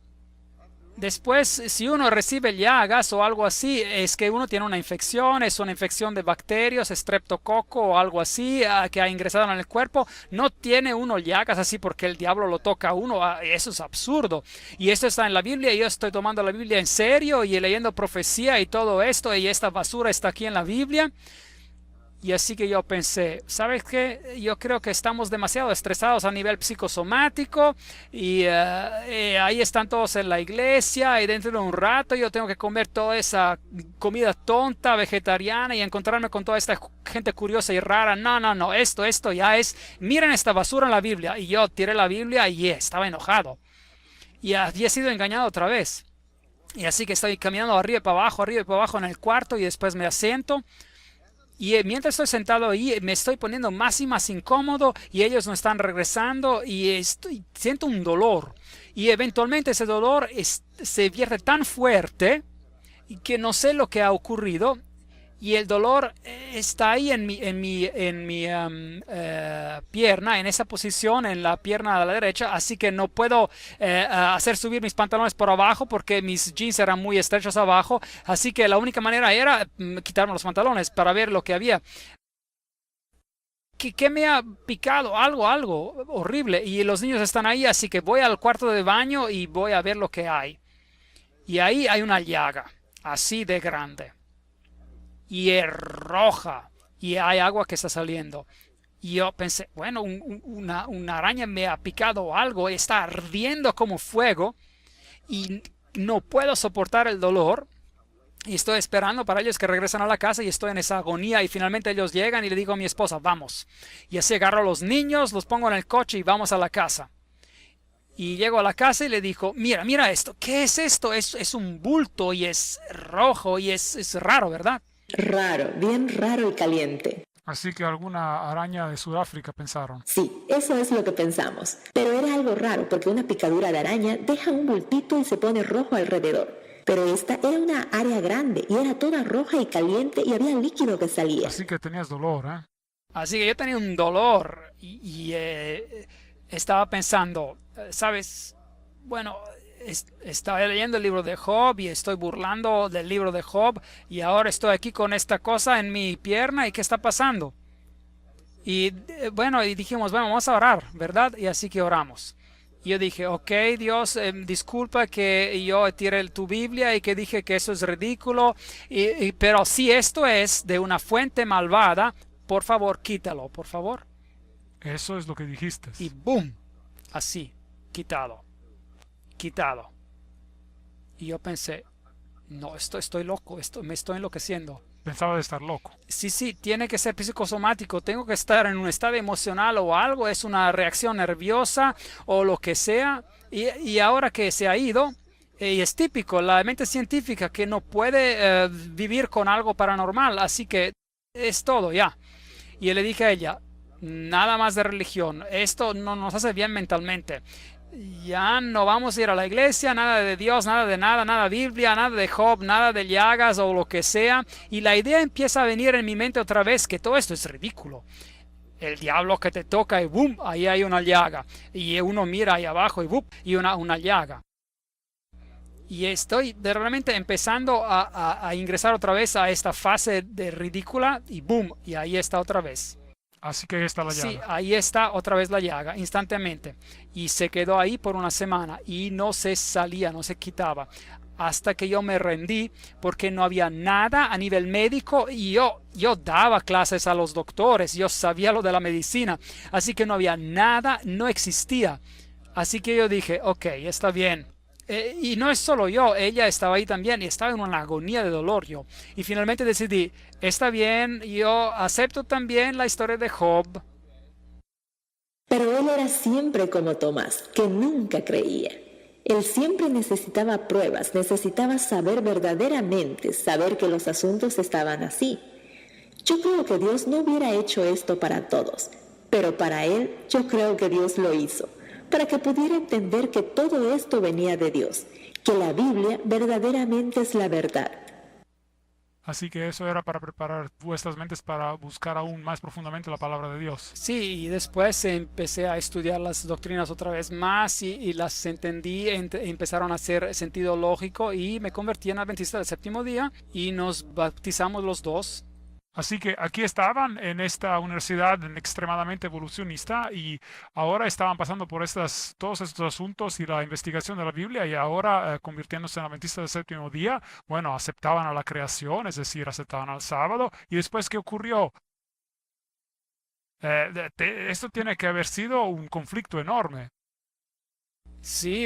Después, si uno recibe llagas o algo así, es que uno tiene una infección, es una infección de bacterias, estreptococo o algo así que ha ingresado en el cuerpo. No tiene uno llagas así porque el diablo lo toca a uno. Eso es absurdo. Y esto está en la Biblia y yo estoy tomando la Biblia en serio y leyendo profecía y todo esto y esta basura está aquí en la Biblia. Y así que yo pensé, ¿sabes qué? Yo creo que estamos demasiado estresados a nivel psicosomático y ahí están todos en la iglesia y dentro de un rato yo tengo que comer toda esa comida tonta, vegetariana y encontrarme con toda esta gente curiosa y rara. No, no, no, esto ya es, miren esta basura en la Biblia. Y yo tiré la Biblia y estaba enojado. Y había sido engañado otra vez. Y así que estoy caminando arriba y para abajo en el cuarto y después me asiento. Y mientras estoy sentado ahí, me estoy poniendo más y más incómodo y ellos no están regresando y siento un dolor. Y eventualmente ese dolor se vierte tan fuerte que no sé lo que ha ocurrido. Y el dolor está ahí en mi pierna, en esa posición, en la pierna de la derecha. Así que no puedo hacer subir mis pantalones por abajo porque mis jeans eran muy estrechos abajo. Así que la única manera era quitarme los pantalones para ver lo que había. ¿Qué me ha picado? Algo horrible. Y los niños están ahí, así que voy al cuarto de baño y voy a ver lo que hay. Y ahí hay una llaga, así de grande. Y es roja y hay agua que está saliendo. Y yo pensé, bueno, una araña me ha picado o algo, está ardiendo como fuego y no puedo soportar el dolor. Y estoy esperando para ellos que regresen a la casa y estoy en esa agonía y finalmente ellos llegan y le digo a mi esposa, vamos. Y así agarro a los niños, los pongo en el coche y vamos a la casa. Y llego a la casa y le digo, mira esto, ¿qué es esto? Es un bulto y es rojo y es raro, ¿verdad? Raro, bien raro y caliente. Así que alguna araña de Sudáfrica pensaron. Sí, eso es lo que pensamos. Pero era algo raro porque una picadura de araña deja un bultito y se pone rojo alrededor. Pero esta era una área grande y era toda roja y caliente y había líquido que salía. Así que tenías dolor, ¿eh? Así que yo tenía un dolor y estaba pensando, ¿sabes? Bueno, estaba leyendo el libro de Job y estoy burlando del libro de Job y ahora estoy aquí con esta cosa en mi pierna y ¿qué está pasando? Y bueno, y dijimos, bueno, vamos a orar, ¿verdad? Y así que oramos. Y yo dije, ok, Dios, disculpa que yo tiré tu Biblia y que dije que eso es ridículo, pero si esto es de una fuente malvada, por favor, quítalo, por favor. Eso es lo que dijiste. Y boom, así, quitado, quitado. Y yo pensé, no, estoy loco, me estoy enloqueciendo. Pensaba de estar loco. Sí, sí, tiene que ser psicosomático, tengo que estar en un estado emocional o algo, es una reacción nerviosa o lo que sea. Y ahora que se ha ido, y es típico, la mente científica que no puede vivir con algo paranormal, así que es todo ya. Y le dije a ella, nada más de religión, esto no nos hace bien mentalmente. Ya no vamos a ir a la iglesia, nada de Dios, nada de nada, nada Biblia, nada de Job, nada de llagas o lo que sea. Y la idea empieza a venir en mi mente otra vez que todo esto es ridículo. El diablo que te toca y boom, ahí hay una llaga. Y uno mira ahí abajo y boom, y una llaga. Y estoy realmente empezando a ingresar otra vez a esta fase de ridícula y boom, y ahí está otra vez. Así que ahí está la llaga. Sí, ahí está otra vez la llaga, instantáneamente. Y se quedó ahí por una semana y no se salía, no se quitaba. Hasta que yo me rendí porque no había nada a nivel médico y yo daba clases a los doctores, yo sabía lo de la medicina, así que no había nada, no existía. Así que yo dije, ok, está bien. Y no es solo yo, ella estaba ahí también y estaba en una agonía de dolor yo. Y finalmente decidí, está bien, yo acepto también la historia de Job. Pero él era siempre como Tomás, que nunca creía. Él siempre necesitaba pruebas, necesitaba saber verdaderamente, saber que los asuntos estaban así. Yo creo que Dios no hubiera hecho esto para todos, pero para él yo creo que Dios lo hizo, para que pudiera entender que todo esto venía de Dios, que la Biblia verdaderamente es la verdad. Así que eso era para preparar vuestras mentes para buscar aún más profundamente la palabra de Dios. Sí, y después empecé a estudiar las doctrinas otra vez más y las entendí, empezaron a hacer sentido lógico y me convertí en adventista del séptimo día y nos bautizamos los dos. Así que aquí estaban en esta universidad extremadamente evolucionista y ahora estaban pasando por todos estos asuntos y la investigación de la Biblia y ahora convirtiéndose en adventistas del séptimo día, bueno, aceptaban a la creación, es decir, aceptaban al sábado. ¿Y después qué ocurrió? Esto tiene que haber sido un conflicto enorme. Sí,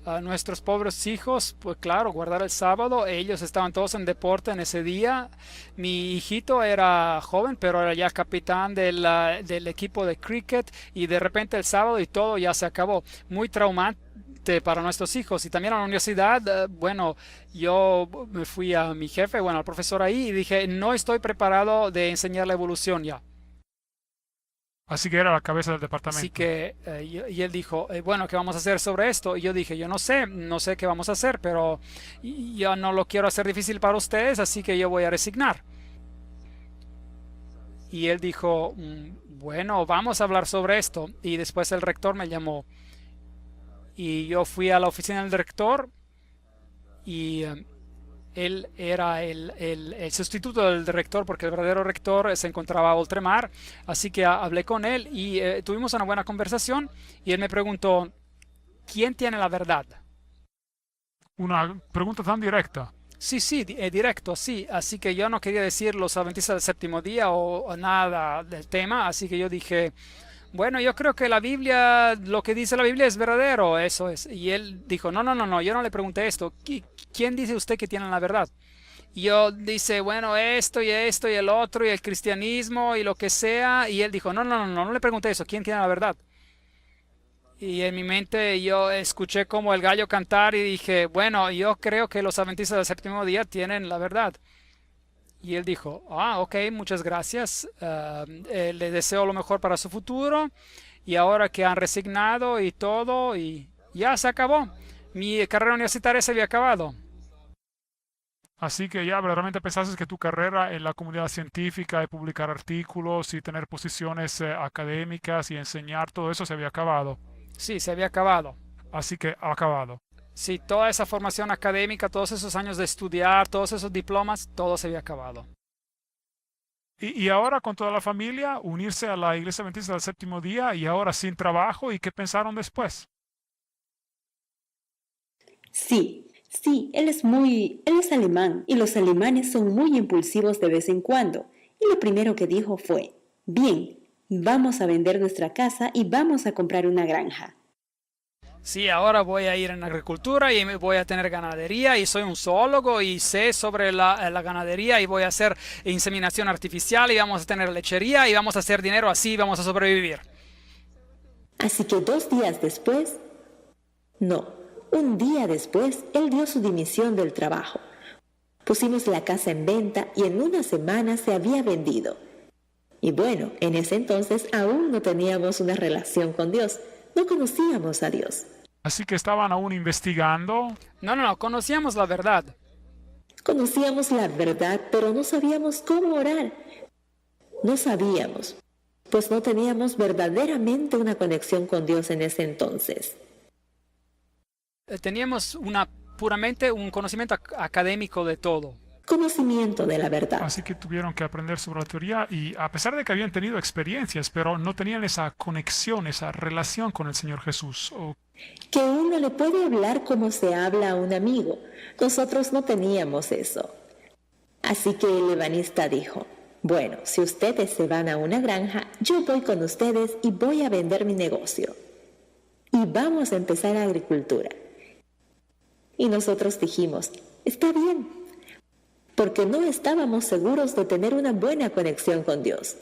a nuestros pobres hijos, pues claro, guardar el sábado, ellos estaban todos en deporte en ese día. Mi hijito era joven, pero era ya capitán del equipo de cricket y de repente el sábado y todo ya se acabó. Muy traumante para nuestros hijos y también a la universidad. Bueno, yo me fui a mi jefe, bueno, al profesor ahí y dije, no estoy preparado de enseñar la evolución ya. Así que era la cabeza del Así departamento. que, y él dijo, bueno, ¿qué vamos a hacer sobre esto? Y yo dije, yo no sé qué vamos a hacer, pero yo no lo quiero hacer difícil para ustedes, así que yo voy a resignar. Y él dijo, bueno, vamos a hablar sobre esto. Y después el rector me llamó. Y yo fui a la oficina del rector y él era el sustituto del rector porque el verdadero rector se encontraba a Oltremar, así que hablé con él y tuvimos una buena conversación y él me preguntó, ¿quién tiene la verdad? Una pregunta tan directa. Sí, sí, directo, sí, así que yo no quería decir los adventistas del séptimo día o nada del tema, así que yo dije, bueno, yo creo que la Biblia, lo que dice la Biblia es verdadero, eso es. Y él dijo, no, yo no le pregunté esto. ¿Quién dice usted que tiene la verdad? Y yo dice, bueno, esto y el otro y el cristianismo y lo que sea. Y él dijo, no le pregunté eso. ¿Quién tiene la verdad? Y en mi mente yo escuché como el gallo cantar y dije, bueno, yo creo que los adventistas del séptimo día tienen la verdad. Y él dijo, ok, muchas gracias, le deseo lo mejor para su futuro y ahora que han resignado y todo y ya se acabó. Mi carrera universitaria se había acabado. Así que ya verdaderamente pensaste que tu carrera en la comunidad científica y publicar artículos y tener posiciones académicas y enseñar, todo eso se había acabado. Sí, se había acabado. Así que ha acabado. Sí, toda esa formación académica, todos esos años de estudiar, todos esos diplomas, todo se había acabado. Y ahora con toda la familia, unirse a la Iglesia Adventista del Séptimo Día y ahora sin trabajo. ¿Y qué pensaron después? Sí, sí, él es alemán y los alemanes son muy impulsivos de vez en cuando. Y lo primero que dijo fue, bien, vamos a vender nuestra casa y vamos a comprar una granja. Sí, ahora voy a ir en agricultura y voy a tener ganadería y soy un zoólogo y sé sobre la ganadería y voy a hacer inseminación artificial y vamos a tener lechería y vamos a hacer dinero así, vamos a sobrevivir. Así que 2 días después, no, un día después, él dio su dimisión del trabajo. Pusimos la casa en venta y en una semana se había vendido. Y bueno, en ese entonces aún no teníamos una relación con Dios, no conocíamos a Dios. Así que estaban aún investigando. No, conocíamos la verdad. Conocíamos la verdad, pero no sabíamos cómo orar. No sabíamos, pues no teníamos verdaderamente una conexión con Dios en ese entonces. Teníamos puramente un conocimiento académico de todo. Conocimiento de la verdad. Así que tuvieron que aprender sobre la teoría y a pesar de que habían tenido experiencias, pero no tenían esa conexión, esa relación con el Señor Jesús. Que uno le puede hablar como se habla a un amigo. Nosotros no teníamos eso. Así que el ebanista dijo, bueno, si ustedes se van a una granja, yo voy con ustedes y voy a vender mi negocio. Y vamos a empezar agricultura. Y nosotros dijimos, está bien, porque no estábamos seguros de tener una buena conexión con Dios.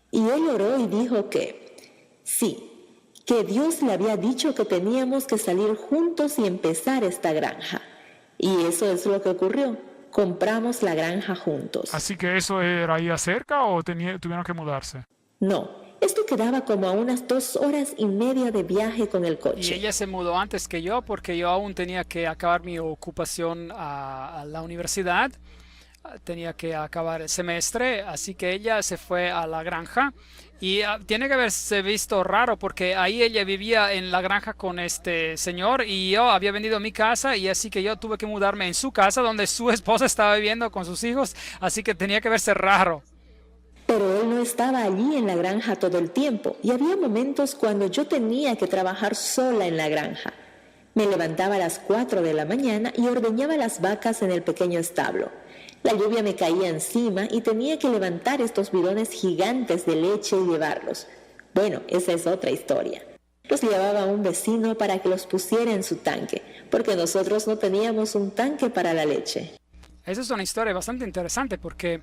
Y él oró y dijo que, sí, que Dios le había dicho que teníamos que salir juntos y empezar esta granja. Y eso es lo que ocurrió. Compramos la granja juntos. Así que eso era ahí cerca o tuvieron que mudarse. No, esto quedaba como a unas 2 horas y media de viaje con el coche. Y ella se mudó antes que yo porque yo aún tenía que acabar mi ocupación a la universidad. Tenía que acabar el semestre, así que ella se fue a la granja y tiene que haberse visto raro porque ahí ella vivía en la granja con este señor y yo había vendido mi casa y así que yo tuve que mudarme en su casa donde su esposa estaba viviendo con sus hijos, así que tenía que verse raro. Pero él no estaba allí en la granja todo el tiempo y había momentos cuando yo tenía que trabajar sola en la granja. Me levantaba a las 4 de la mañana y ordeñaba las vacas en el pequeño establo. La lluvia me caía encima y tenía que levantar estos bidones gigantes de leche y llevarlos. Bueno, esa es otra historia. Los llevaba a un vecino para que los pusiera en su tanque, porque nosotros no teníamos un tanque para la leche. Esa es una historia bastante interesante porque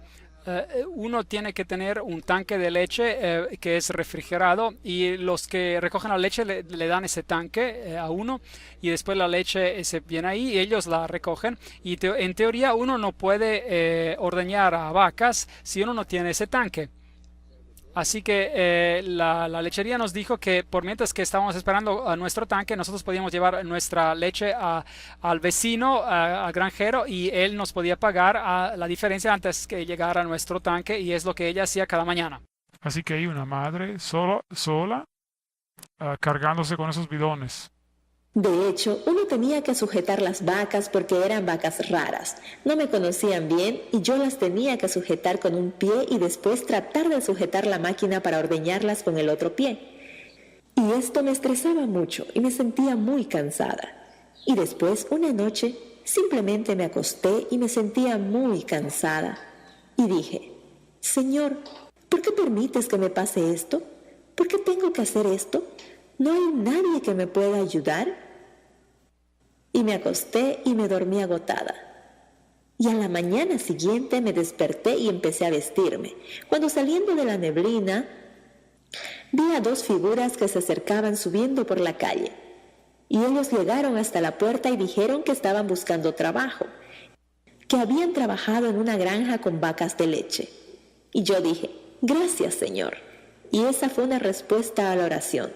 uno tiene que tener un tanque de leche que es refrigerado y los que recogen la leche le dan ese tanque a uno y después la leche se viene ahí y ellos la recogen y en teoría uno no puede ordeñar a vacas si uno no tiene ese tanque. Así que la lechería nos dijo que por mientras que estábamos esperando a nuestro tanque, nosotros podíamos llevar nuestra leche al vecino, al granjero, y él nos podía pagar la diferencia antes que llegara nuestro tanque, y es lo que ella hacía cada mañana. Así que hay una madre sola cargándose con esos bidones. De hecho, uno tenía que sujetar las vacas porque eran vacas raras. No me conocían bien y yo las tenía que sujetar con un pie y después tratar de sujetar la máquina para ordeñarlas con el otro pie. Y esto me estresaba mucho y me sentía muy cansada. Y después, una noche, simplemente me acosté y me sentía muy cansada. Y dije, Señor, ¿por qué permites que me pase esto? ¿Por qué tengo que hacer esto? ¿No hay nadie que me pueda ayudar? Y me acosté y me dormí agotada. Y a la mañana siguiente me desperté y empecé a vestirme. Cuando saliendo de la neblina, vi a 2 figuras que se acercaban subiendo por la calle. Y ellos llegaron hasta la puerta y dijeron que estaban buscando trabajo, que habían trabajado en una granja con vacas de leche. Y yo dije, gracias, Señor. Y esa fue una respuesta a la oración.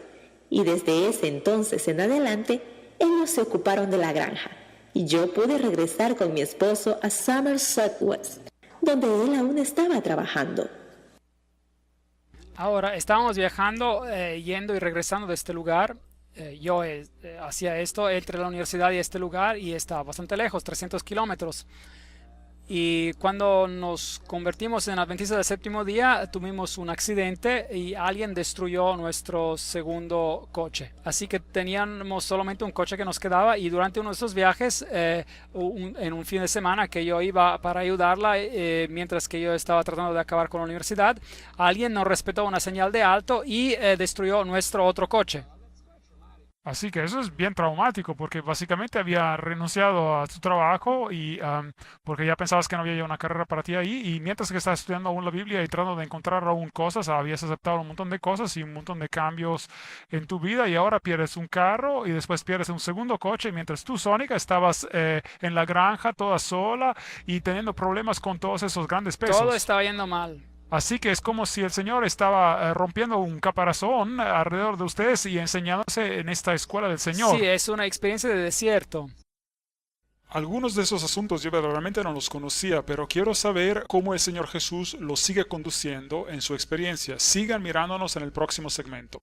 Y desde ese entonces en adelante, ellos se ocuparon de la granja y yo pude regresar con mi esposo a Somerset West, donde él aún estaba trabajando. Ahora, estábamos viajando, yendo y regresando de este lugar. Yo hacía esto entre la universidad y este lugar y estaba bastante lejos, 300 kilómetros. Y cuando nos convertimos en adventistas del séptimo día, tuvimos un accidente y alguien destruyó nuestro segundo coche. Así que teníamos solamente un coche que nos quedaba y durante uno de esos viajes, en un fin de semana que yo iba para ayudarla, mientras que yo estaba tratando de acabar con la universidad, alguien no respetó una señal de alto y destruyó nuestro otro coche. Así que eso es bien traumático porque básicamente había renunciado a tu trabajo y porque ya pensabas que no había ya una carrera para ti ahí y mientras que estabas estudiando aún la Biblia y tratando de encontrar aún cosas, habías aceptado un montón de cosas y un montón de cambios en tu vida y ahora pierdes un carro y después pierdes un segundo coche mientras tú, Sónica, estabas en la granja toda sola y teniendo problemas con todos esos grandes Todo pesos. estaba yendo mal. Así que es como si el Señor estaba rompiendo un caparazón alrededor de ustedes y enseñándose en esta escuela del Sí, Señor. es una experiencia de desierto. Algunos de esos asuntos yo verdaderamente no los conocía, pero quiero saber cómo el Señor Jesús los sigue conduciendo en su experiencia. Sigan mirándonos en el próximo segmento.